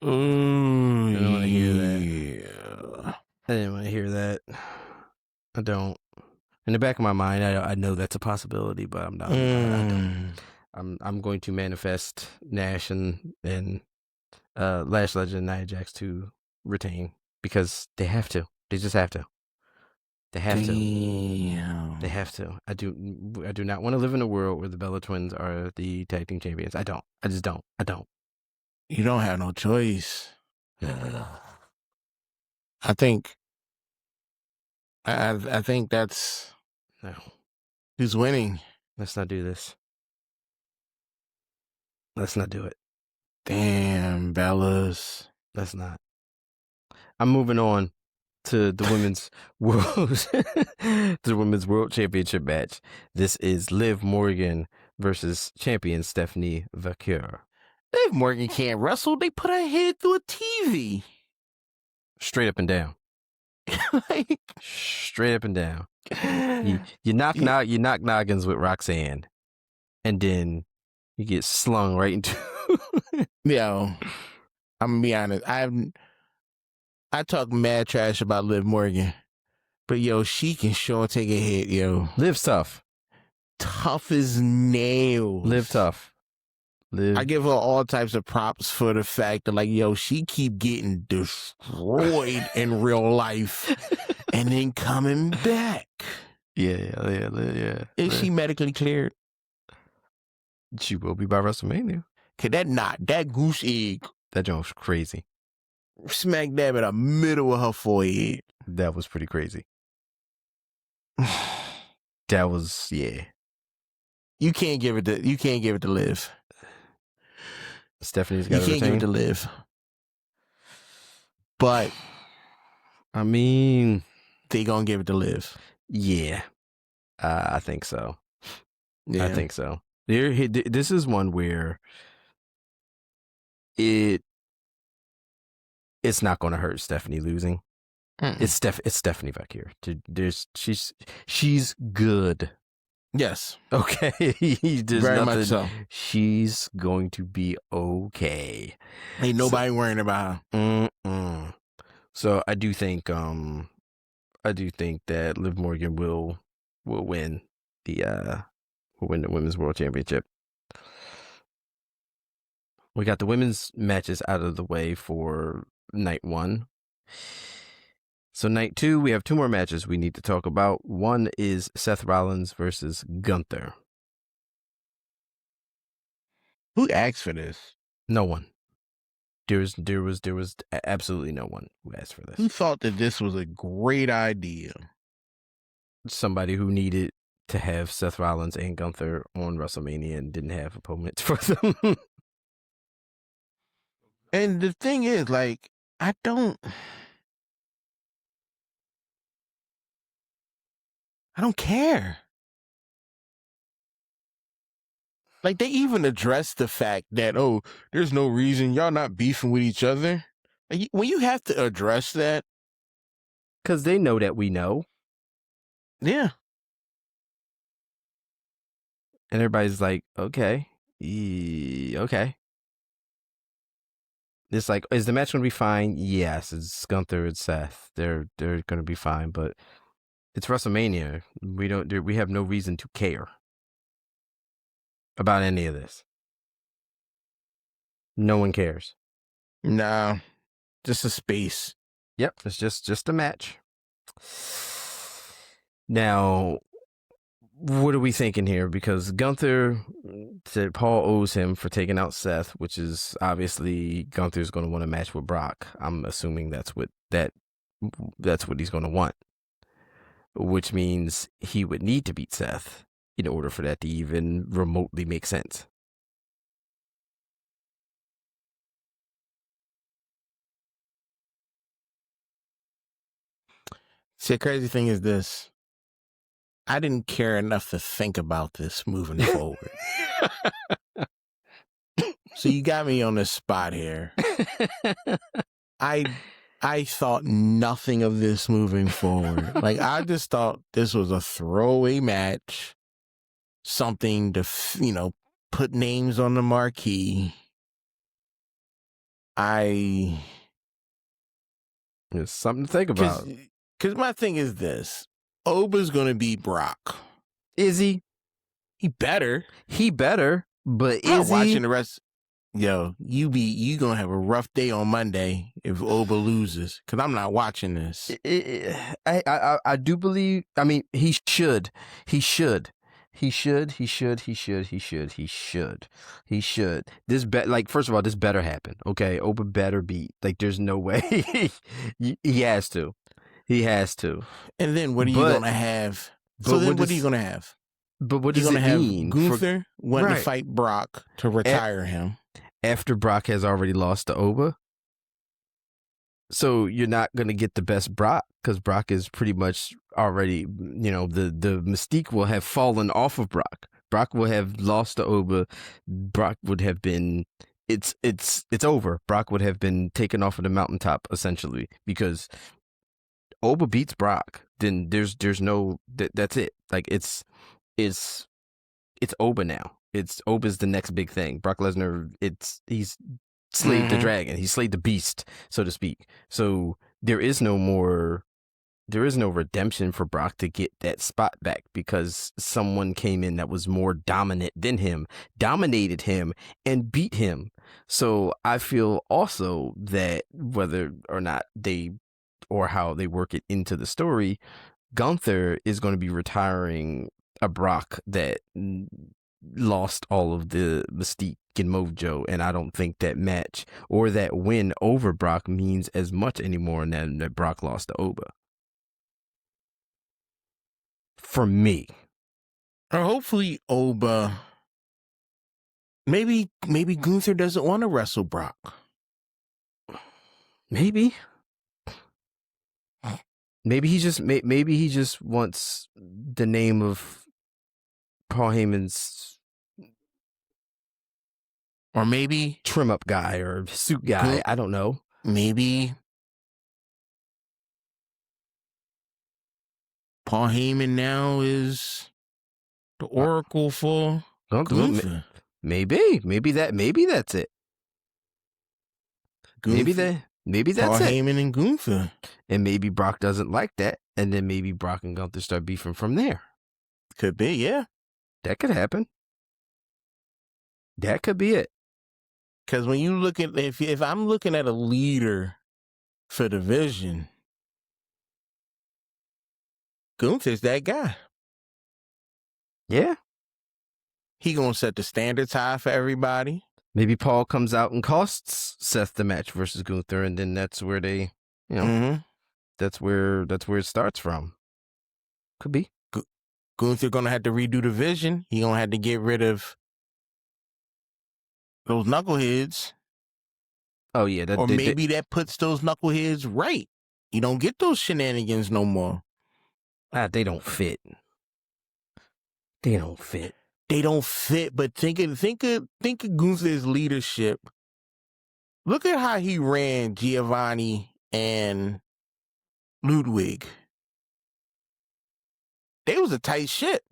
Ooh, I don't want to hear that. yeah. I didn't want to hear that. I don't. In the back of my mind, I know that's a possibility, but I'm not. I don't. I'm going to manifest Nash and Lash Legend, Nia Jax to retain because they have to. They just have to. They have to. They have to. I do not want to live in a world where the Bella Twins are the tag team champions. I don't. I just don't. I don't. You don't have no choice. I think that's No. who's winning. Let's not do this. Let's not do it. Damn, Bellas. Let's not. I'm moving on to the women's world championship match. This is Liv Morgan versus champion Stephanie Vaquer. Liv Morgan can't wrestle. They put her head through a TV. Straight up and down. Like, straight up and down. You knock noggins with Roxanne, and then you get slung right into. Yo, I'm gonna be honest. I talk mad trash about Liv Morgan, but yo, she can sure take a hit. Yo, Liv's tough. Tough as nails. Liv tough. Liv. I give her all types of props for the fact that, like, yo, she keep getting destroyed in real life and then coming back. Yeah. Is she medically cleared? She will be by WrestleMania. Cause that goose egg, that joint was crazy. Smack dab in the middle of her forehead. That was pretty crazy. That was, yeah. You can't give it to Liv. Stephanie's got to retain. You can't give it to Liv. But I mean, they gonna give it to Liv. Yeah, I think so. Yeah. I think so. This is one where it's not going to hurt Stephanie losing. It's Stephanie Vaquer. She's good. Yes. Okay. Very much so. She's going to be okay. Ain't nobody worrying about her. So I do think that Liv Morgan will win the Women's World Championship. We got the women's matches out of the way for night 1. So night 2, we have 2 more matches we need to talk about. One is Seth Rollins versus Gunther. Who asked for this? No one. There was absolutely no one who asked for this. Who thought that this was a great idea? Somebody who needed to have Seth Rollins and Gunther on WrestleMania and didn't have opponents for them. And the thing is, like, I don't care. Like, they even addressed the fact that, oh, there's no reason y'all not beefing with each other. Like, when you have to address that. Because they know that we know. Yeah. And everybody's like, okay, Okay. It's like, is the match going to be fine? Yes, it's Gunther, it's Seth. They're going to be fine, but it's WrestleMania. We have no reason to care about any of this. No one cares. No, just a space. Yep, it's just a match. Now, what are we thinking here? Because Gunther said Paul owes him for taking out Seth, which is obviously Gunther's going to want a match with Brock. I'm assuming that's what he's going to want, which means he would need to beat Seth in order for that to even remotely make sense. See, the crazy thing is this. I didn't care enough to think about this moving forward. So you got me on the spot here. I thought nothing of this moving forward. Like, I just thought this was a throwaway match, something to, put names on the marquee. It's something to think about. Because my thing is this. Oba's going to beat Brock. Is he? He better. But I'm is watching he? the rest. Yo, you gonna have a rough day on Monday if Oba loses, because I'm not watching this. I do believe. I mean, he should. This first of all, this better happen. Okay, Oba better beat. Like, there's no way. He has to. And then what are you gonna have? So then what are you gonna have? But what does it mean? Gunther wanting to fight Brock to retire him after Brock has already lost to Oba. So you're not going to get the best Brock, because Brock is pretty much already, the mystique will have fallen off of Brock. Brock will have lost to Oba. Brock would have been, it's over. Brock would have been taken off of the mountaintop, essentially, because Oba beats Brock. Then there's no, that's it. Like, it's Oba now. Oba's the next big thing. Brock Lesnar, he's slayed the dragon. He slayed the beast, so to speak. So there is no redemption for Brock to get that spot back, because someone came in that was more dominant than him, dominated him, and beat him. So I feel also that whether or not how they work it into the story, Gunther is going to be retiring a Brock that lost all of the mystique and mojo, and I don't think that match or that win over Brock means as much anymore than that Brock lost to Oba. For me. Or hopefully Oba, maybe Gunther doesn't want to wrestle Brock. Maybe he just wants the name of Paul Heyman's, or maybe trim up guy or suit guy. I don't know. Maybe Paul Heyman now is the oracle for Gunther. Maybe that's it. Maybe that's Paul it. Heyman and Gunther. And maybe Brock doesn't like that, and then maybe Brock and Gunther start beefing from there. Could be, yeah. That could happen. That could be it. Because when you look at, if I'm looking at a leader for the division, Gunther's that guy. Yeah. He gonna set the standards high for everybody. Maybe Paul comes out and costs Seth the match versus Gunther, and then that's where they, that's where it starts from. Could be. Gunther gonna have to redo the vision. He gonna have to get rid of those knuckleheads. Oh yeah, maybe that puts those knuckleheads right. You don't get those shenanigans no more. They don't fit. They don't fit. But think of Gunther's leadership. Look at how he ran Giovanni and Ludwig. They was a tight shit.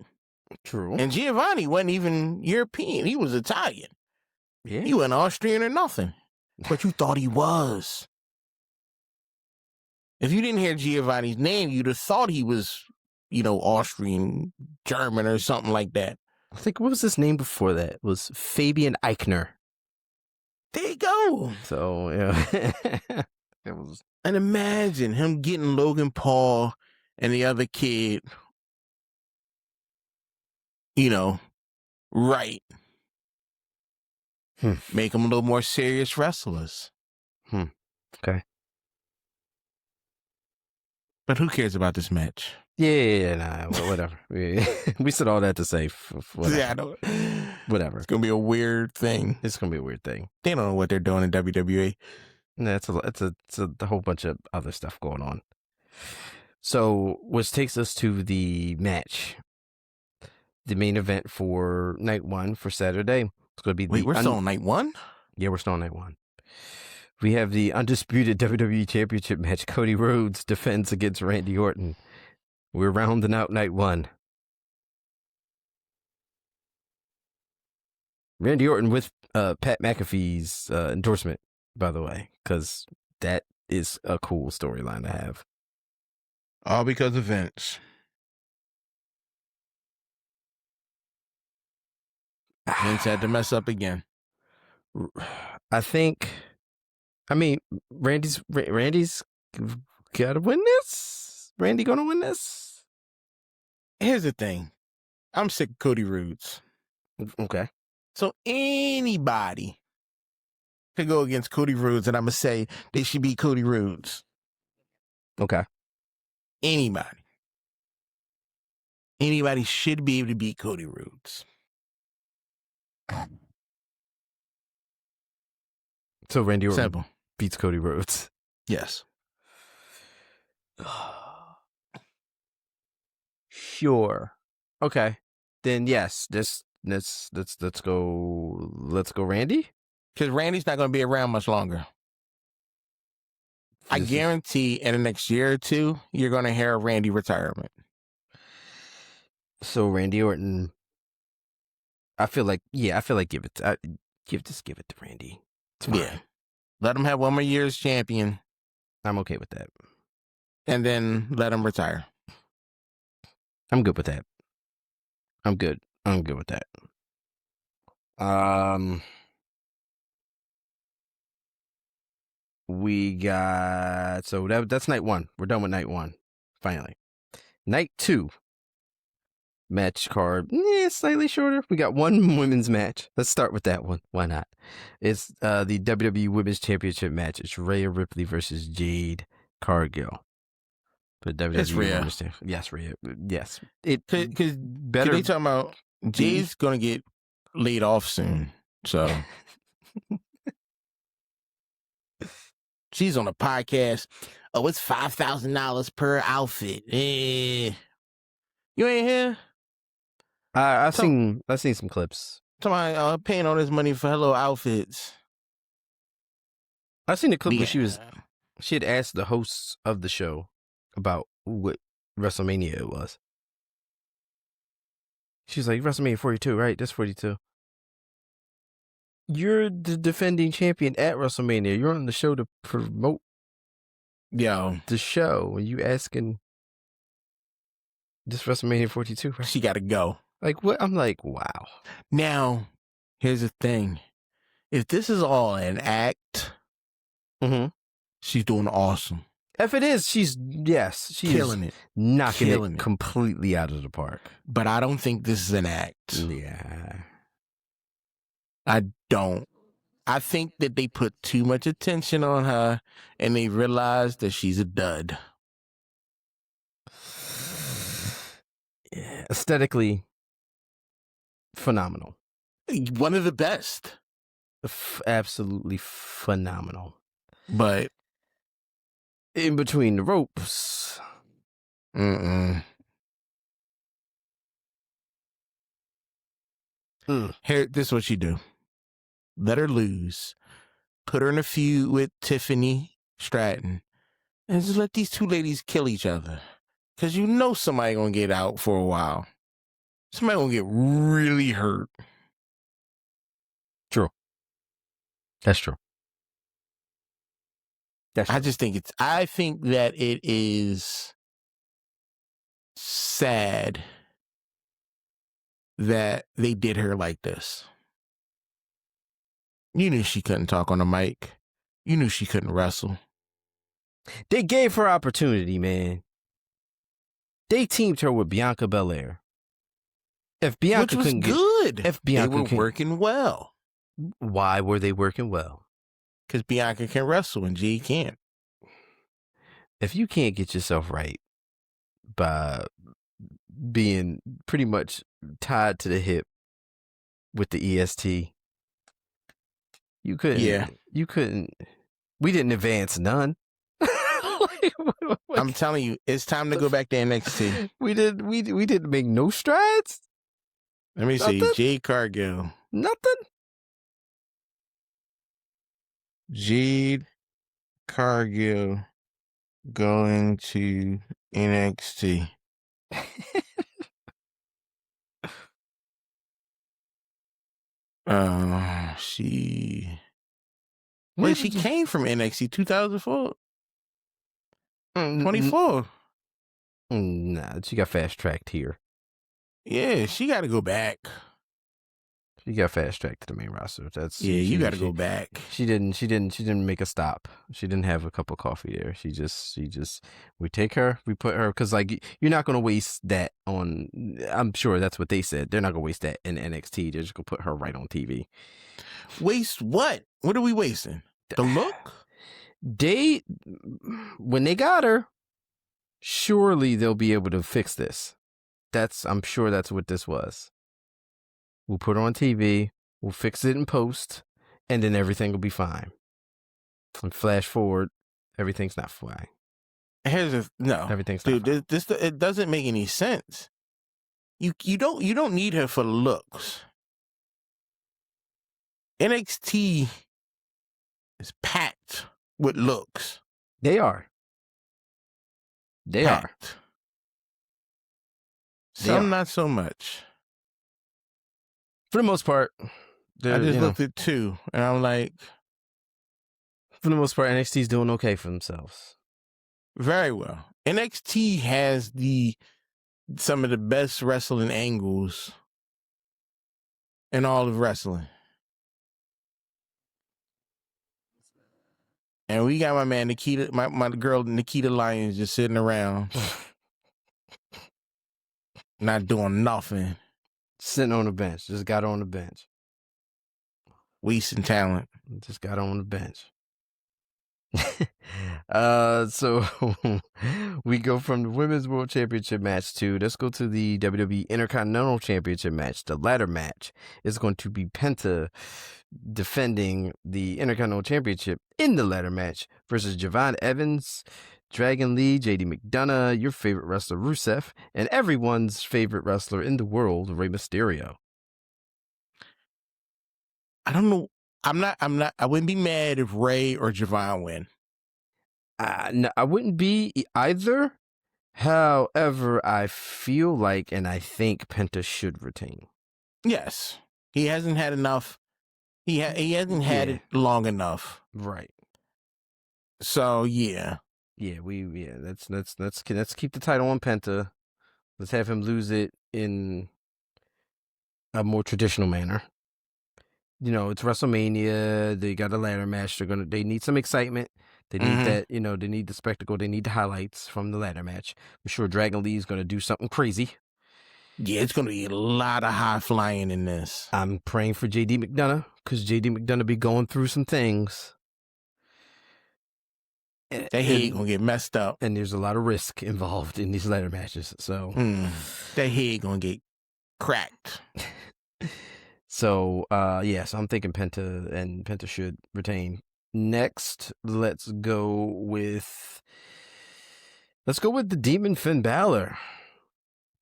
True. And Giovanni wasn't even European. He was Italian. Yeah. He wasn't Austrian or nothing. But you thought he was. If you didn't hear Giovanni's name, you'd have thought he was, Austrian, German, or something like that. I think, what was his name before that? It was Fabian Eichner. There you go. So, yeah. It was. And imagine him getting Logan Paul and the other kid, right. Make them a little more serious wrestlers. Okay. But who cares about this match? Yeah, whatever. We said all that to say, whatever. Yeah, I don't. Whatever. It's gonna be a weird thing. It's gonna be a weird thing. They don't know what they're doing in WWE. Yeah, it's a whole bunch of other stuff going on. So, which takes us to the match, the main event for night one for Saturday. It's going to be Wait, we're still on night one? Yeah, we're still on night one. We have the undisputed WWE Championship match. Cody Rhodes defends against Randy Orton. We're rounding out night one. Randy Orton with Pat McAfee's endorsement, by the way, because that is a cool storyline to have. All because of Vince. Vince had to mess up again. Randy's gotta win this. Randy gonna win this. Here's the thing. I'm sick of Cody Rhodes. Okay. So anybody could go against Cody Rhodes, and I'm going to say they should beat Cody Rhodes. Okay. Anybody. Anybody should be able to beat Cody Rhodes. So Randy Orton Simple. beats Cody Rhodes. Yes. Sure. Okay. Then yes, let's go Randy. Because Randy's not going to be around much longer. I guarantee in the next year or two, you're going to hear a Randy retirement. So Randy Orton, I feel like give it to Randy. It's fine. Yeah. Let him have one more year as champion. I'm okay with that. And then let him retire. I'm good with that. I'm good with that. We got, so that's night one. We're done with night one. Finally. Night two. Match card, slightly shorter. We got one women's match. Let's start with that one. Why not? It's the WWE Women's Championship match. It's Rhea Ripley versus Jade Cargill. But WWE it's Rhea. Yes, Rhea. Yes. Because better. They talking about Jade's going to get laid off soon. So she's on a podcast. Oh, it's $5,000 per outfit. You ain't here? I've seen some clips. Somebody paying all this money for hello outfits. I've seen the clip where she had asked the hosts of the show about what WrestleMania it was. She's like, WrestleMania 42, right? That's 42. You're the defending champion at WrestleMania. You're on the show to promote the show. And you asking this WrestleMania 42, right? She got to go. Like, what? I'm like, wow. Now, here's the thing. If this is all an act, she's doing awesome. If it is, she's killing it. Knocking it completely out of the park. But I don't think this is an act. Yeah. I don't. I think that they put too much attention on her and they realized that she's a dud. Yeah. Aesthetically phenomenal. One of the best. Absolutely phenomenal. But in between the ropes. Here, this is what you do. Let her lose. Put her in a feud with Tiffany Stratton. And just let these two ladies kill each other. Because you know somebody going to get out for a while. somebody gonna get really hurt. True. That's true. I think that it is sad that they did her like this. You knew she couldn't talk on the mic. You knew she couldn't wrestle. They gave her opportunity, man. They teamed her with Bianca Belair. If Bianca Which was good. If Bianca they were working well. Why were they working well? Because Bianca can wrestle and G can't. If you can't get yourself right by being pretty much tied to the hip with the EST, you couldn't. Yeah. You couldn't. We didn't advance none. I'm telling you, it's time to go back to NXT. We didn't make no strides. Let me see. Jade Cargill. Nothing. Jade Cargill going to NXT. She came from NXT 2004. 24. Nah, she got fast tracked here. Yeah, she got to go back. She got fast tracked to the main roster. You got to go back. She didn't make a stop. She didn't have a cup of coffee there. She just we take her, we put her, because like you're not gonna waste that on. I'm sure that's what they said. They're not gonna waste that in NXT. They're just gonna put her right on TV. Waste what? What are we wasting? The look? When they got her, surely they'll be able to fix this. I'm sure that's what this was. We'll put her on TV, we'll fix it in post, and then everything will be fine. And flash forward, everything's not fine. Everything's not fine. This it doesn't make any sense. You don't need her for looks. NXT is packed with looks. They are. Some not so much. For the most part. I just looked at two, and I'm like... For the most part, NXT's doing okay for themselves. Very well. NXT has some of the best wrestling angles in all of wrestling. And we got my man Nikita, my girl Nikita Lyons just sitting around, not doing nothing. Sitting on the bench. Just got on the bench. Wasting talent. Just got on the bench. So we go from the Women's World Championship match let's go to the WWE Intercontinental Championship match. The ladder match is going to be Penta defending the Intercontinental Championship in the ladder match versus Javon Evans, Dragon Lee, JD McDonough, your favorite wrestler Rusev, and everyone's favorite wrestler in the world, Rey Mysterio. I don't know. I wouldn't be mad if Ray or Javon win. No, I wouldn't be either. However, I feel like, and I think Penta should retain. Yes. He hasn't had enough. He hasn't had it long enough. Right. So, yeah. Yeah, let's keep the title on Penta. Let's have him lose it in a more traditional manner. You know, it's WrestleMania. They got a ladder match. They need some excitement. They need that, they need the spectacle. They need the highlights from the ladder match. I'm sure Dragon Lee is going to do something crazy. Yeah, it's going to be a lot of high flying in this. I'm praying for JD McDonough because JD McDonough be going through some things. That head going to get messed up. And there's a lot of risk involved in these ladder matches. So that head going to get cracked. So, so I'm thinking Penta should retain. Next, let's go with the Demon Finn Balor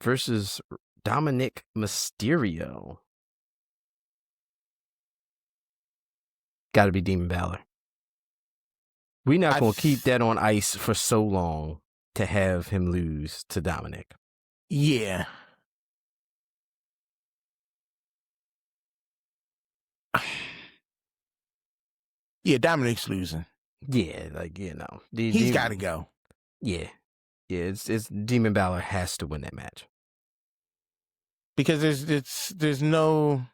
versus Dominic Mysterio. Got to be Demon Balor. We're not going to keep that on ice for so long to have him lose to Dominic. Yeah. Yeah, Dominic's losing. Yeah, like, He's got to go. Yeah, it's Demon Balor has to win that match because there's no.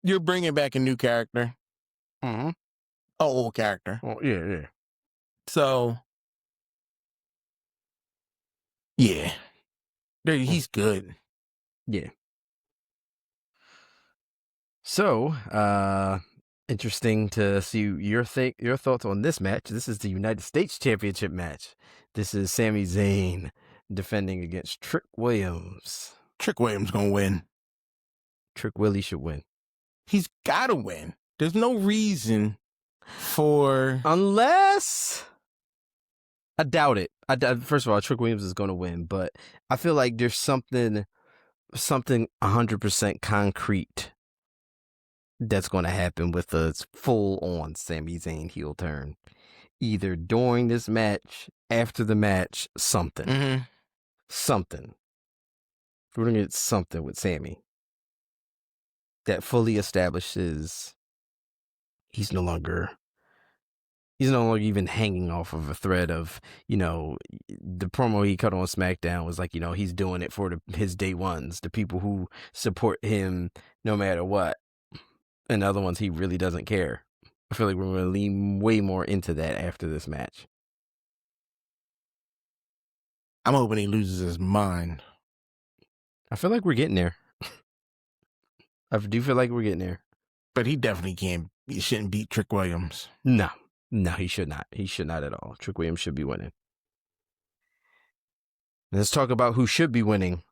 You're bringing back a new character, an old character. Oh yeah. So yeah, he's good. Yeah. So, interesting to see your thoughts on this match. This is the United States Championship match. This is Sami Zayn defending against Trick Williams. Trick Williams gonna win. Trick Willie should win. He's gotta win. There's no reason for unless I doubt it. First of all, Trick Williams is gonna win, but I feel like there's something 100% concrete that's going to happen with a full-on Sami Zayn heel turn. Either during this match, after the match, something. Mm-hmm. Something. We're going to get something with Sami that fully establishes he's no longer even hanging off of a thread of, the promo he cut on SmackDown was like, he's doing it for his day ones, the people who support him no matter what. And other ones, he really doesn't care. I feel like we're going to lean way more into that after this match. I'm hoping he loses his mind. I feel like we're getting there. I do feel like we're getting there. But he definitely he shouldn't beat Trick Williams. No, he should not. He should not at all. Trick Williams should be winning. Let's talk about who should be winning.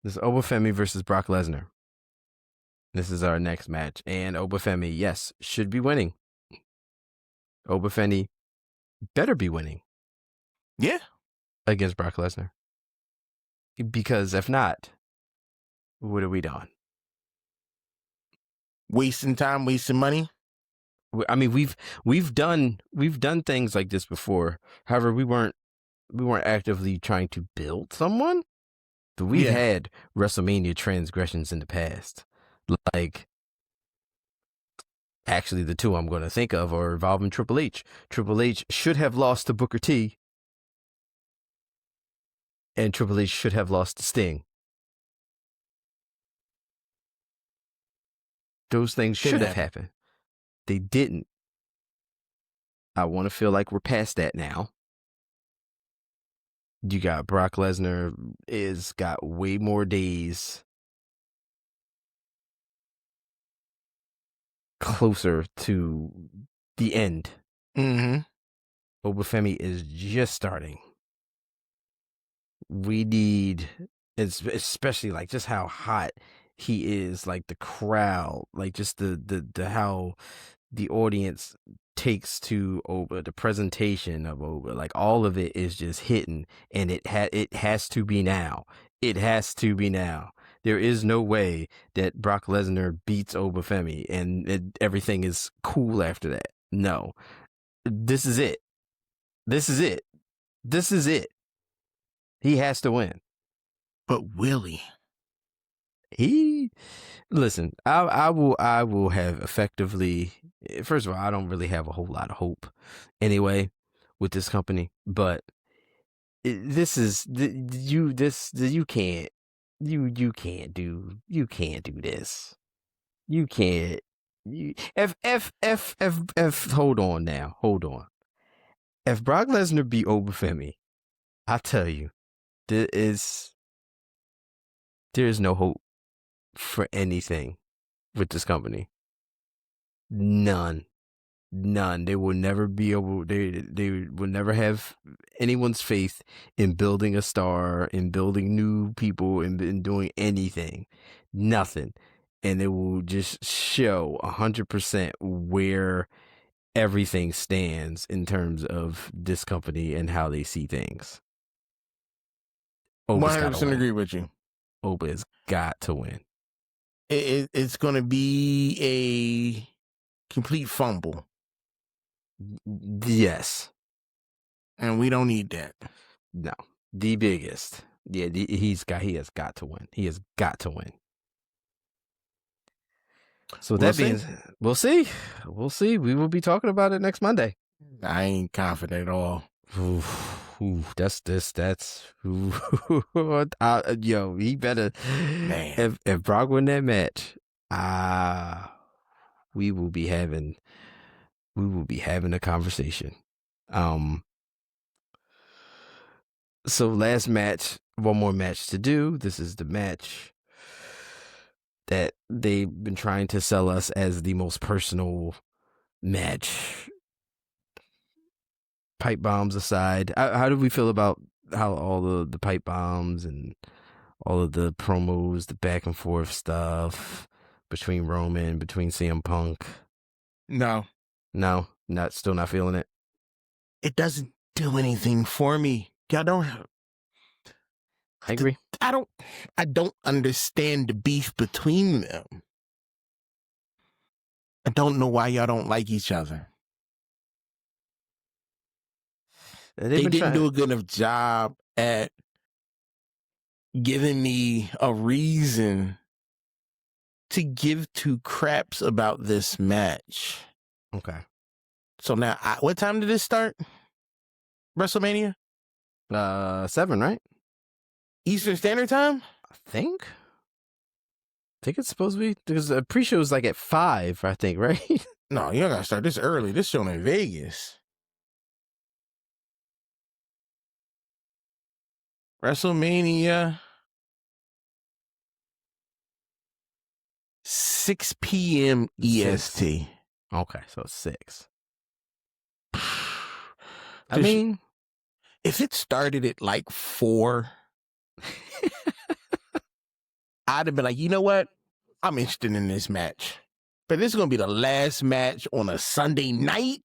This is Obafemi versus Brock Lesnar. This is our next match. And Obafemi, yes, should be winning. Obafemi better be winning. Yeah. Against Brock Lesnar. Because if not, what are we doing? Wasting time, wasting money? I mean, we've done things like this before. However, we weren't actively trying to build someone. But we've had WrestleMania transgressions in the past. Like, actually, the two I'm going to think of are involving Triple H. Triple H should have lost to Booker T. And Triple H should have lost to Sting. Those things should have happened. They didn't. I want to feel like we're past that now. You got Brock Lesnar is got way more days closer to the end. Mm-hmm. Obafemi is just starting. We need, especially like just how hot he is, like the crowd, like just the how the audience takes to Oba, the presentation of Oba, like all of it is just hitting, and it has to be now. It has to be now. There is no way that Brock Lesnar beats Obafemi and everything is cool after that. No. This is it. This is it. This is it. He has to win. But Willie. Listen, I will have effectively, first of all, I don't really have a whole lot of hope anyway with this company, but you can't do this. You can't. Hold on now. Hold on. If Brock Lesnar beat Obafemi, I tell you, there is no hope for anything with this company. None. They will never be able. They will never have anyone's faith in building a star, in building new people, in doing anything. Nothing. And it will just show 100% where everything stands in terms of this company and how they see things. 100% agree with you. Oba has got to win. It's going to be a complete fumble. Yes. And we don't need that. No. The biggest. Yeah, he has got to win. He has got to win. So We'll that being, we'll see. We'll see. We will be talking about it next Monday. I ain't confident at all. That's yo, he better, Man. if Brock win that match, we will be having a conversation. So last match, one more match to do. This is the match that they've been trying to sell us as the most personal match. Pipe bombs aside, how do we feel about how all the pipe bombs and all of the promos, the back and forth stuff between Roman, between CM Punk? No, Still not feeling it. it doesn't do anything for me. Y'all don't. I agree. I don't understand the beef between them. I don't know why y'all don't like each other. They didn't do a good enough job at giving me a reason to give two craps about this match. Okay. So now, what time did this start? WrestleMania? 7, right? Eastern Standard Time? I think it's supposed to be, because the pre-show is like at 5, I think, right? No, you don't gotta start this early. This show in Vegas. WrestleMania, 6 p.m. EST. Okay, so it's 6. I Just- mean, If it started at like 4, I'd have been like, you know what? I'm interested in this match. But this is going to be the last match on a Sunday night?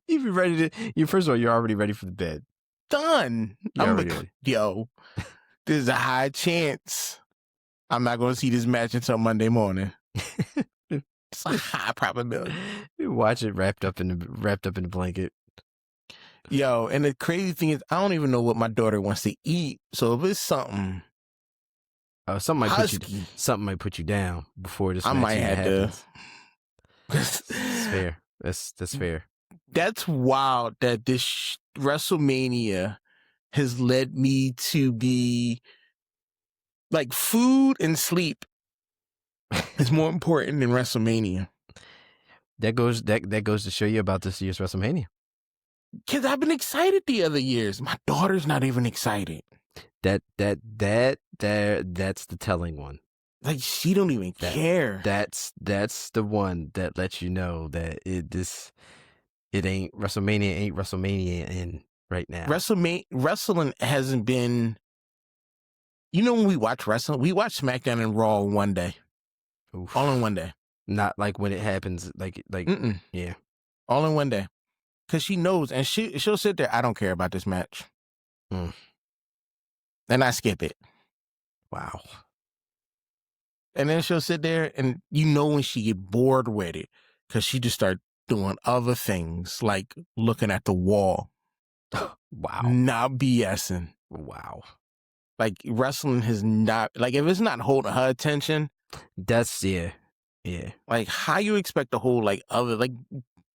you'd be ready to, first of all, you're already ready for the bed. Done. You're I'm already like, ready. yo, there's a high chance I'm not going to see this match until Monday morning. It's a high probability. You watch it wrapped up in the blanket. Yo, and the crazy thing is, I don't even know what my daughter wants to eat. So if it's something, Something might husky, something might put you down before this I match might even have happens. to. That's fair. That's fair. That's wild that this WrestleMania has led me to be like, food and sleep is more important than WrestleMania. That goes to show you about this year's WrestleMania. Because I've been excited the other years. My daughter's not even excited. That's the telling one. Like, she don't even care. That's the one that lets you know that it ain't WrestleMania in right now. Wrestling hasn't been. You know, when we watch wrestling, we watch SmackDown and Raw in one day. Oof. All in one day. Not like when it happens, like Mm-mm. Yeah. All in one day. Because she knows, and she'll sit there, I don't care about this match. Mm. And I skip it. Wow. And then she'll sit there, and you know when she get bored with it, because she just start doing other things, like looking at the wall. Wow. Not BSing. Wow. Like, wrestling has not, like, if it's not holding her attention, That's yeah. like, how you expect to hold, like, other, like,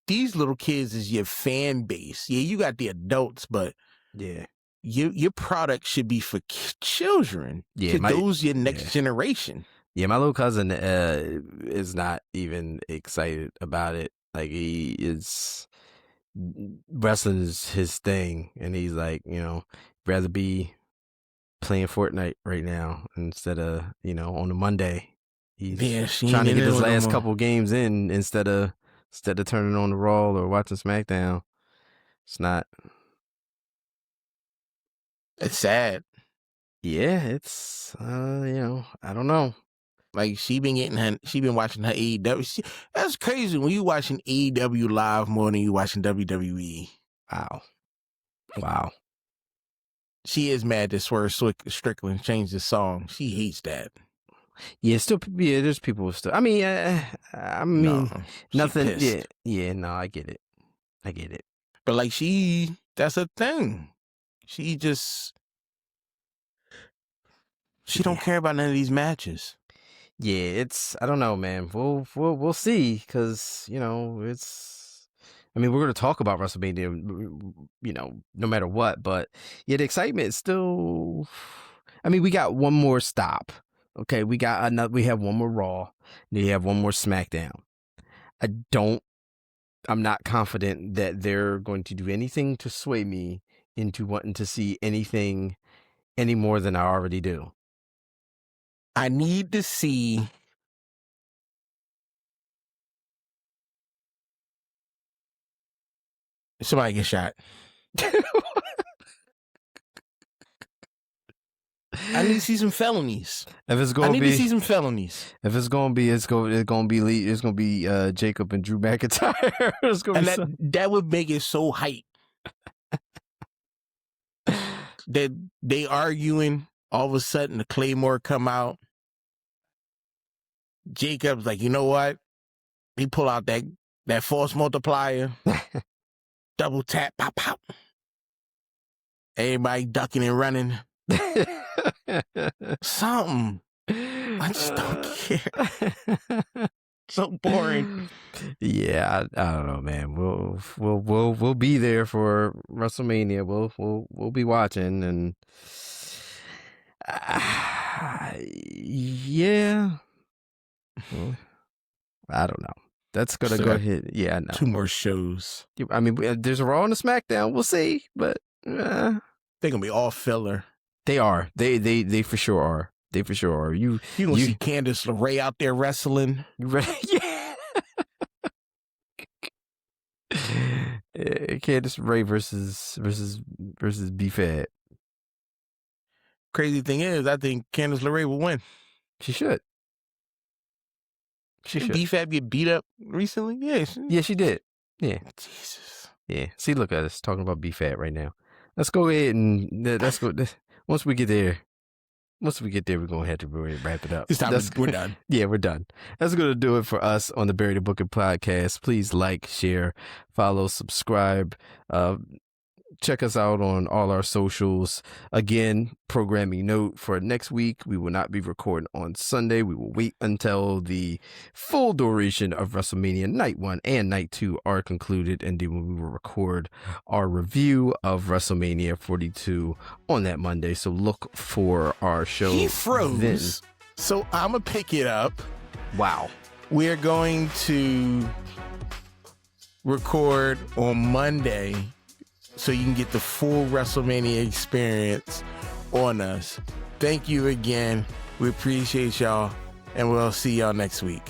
these little kids is your fan base. Yeah, you got the adults, but Yeah. your product should be for children. Yeah, Those your next generation. Yeah, my little cousin is not even excited about it. Like, he is, wrestling is his thing, and he's like, rather be playing Fortnite right now instead of, on a Monday. He's trying to get his last couple games in instead of turning on the Raw or watching SmackDown. It's not. It's sad. Yeah, it's I don't know. Like, she been watching her AEW. That's crazy when you watching AEW live more than you watching WWE. Wow. She is mad that Swerve Strickland changed his song. She hates that. Yeah, there's people who still. I mean, No, nothing. pissed. Yeah. No, I get it. But like, that's a thing. She don't care about none of these matches. Yeah, I don't know, man. We'll see, because I mean, we're going to talk about WrestleMania, no matter what. But yeah, the excitement is still. I mean, we got one more stop. Okay, we have one more Raw. We have one more SmackDown. I'm not confident that they're going to do anything to sway me into wanting to see anything any more than I already do. I need to see somebody get shot. I need to see some felonies. If it's going to see some felonies. If it's going to be, it's going to be Jacob and Drew McIntyre. That would make it so hype. That they arguing, all of a sudden the Claymore come out. Jacob's like, you know what? He pull out that force multiplier. Double tap, pop, pop. Everybody ducking and running. Something. I just don't care. So boring. Yeah, I don't know, man. We'll be there for WrestleMania. We'll be watching, and yeah. Well, I don't know. That's gonna go ahead. Yeah, I know. 2 more shows. I mean, there's a Raw and a SmackDown. We'll see, but they're gonna be all filler. They are. They for sure are. They for sure are. You gonna see Candice LeRae out there wrestling? Yeah. Candice LeRae versus B-Fab. Crazy thing is, I think Candice LeRae will win. She should. Did B-Fab get beat up recently? Yeah, she did. Yeah. Jesus. Yeah. See, look at us talking about B-Fab right now. Let's go ahead and let's go. Once we get there, we're going to have to wrap it up. This time we're done. Yeah, we're done. That's going to do it for us on the Buried and Booking podcast. Please like, share, follow, subscribe. Check us out on all our socials. Again, programming note for next week, we will not be recording on Sunday. We will wait until the full duration of WrestleMania Night 1 and Night 2 are concluded, and then we will record our review of WrestleMania 42 on that Monday. So look for our show. He froze. Then. So I'm going to pick it up. Wow. We're going to record on Monday, so you can get the full WrestleMania experience on us. Thank you again. We appreciate y'all, and we'll see y'all next week.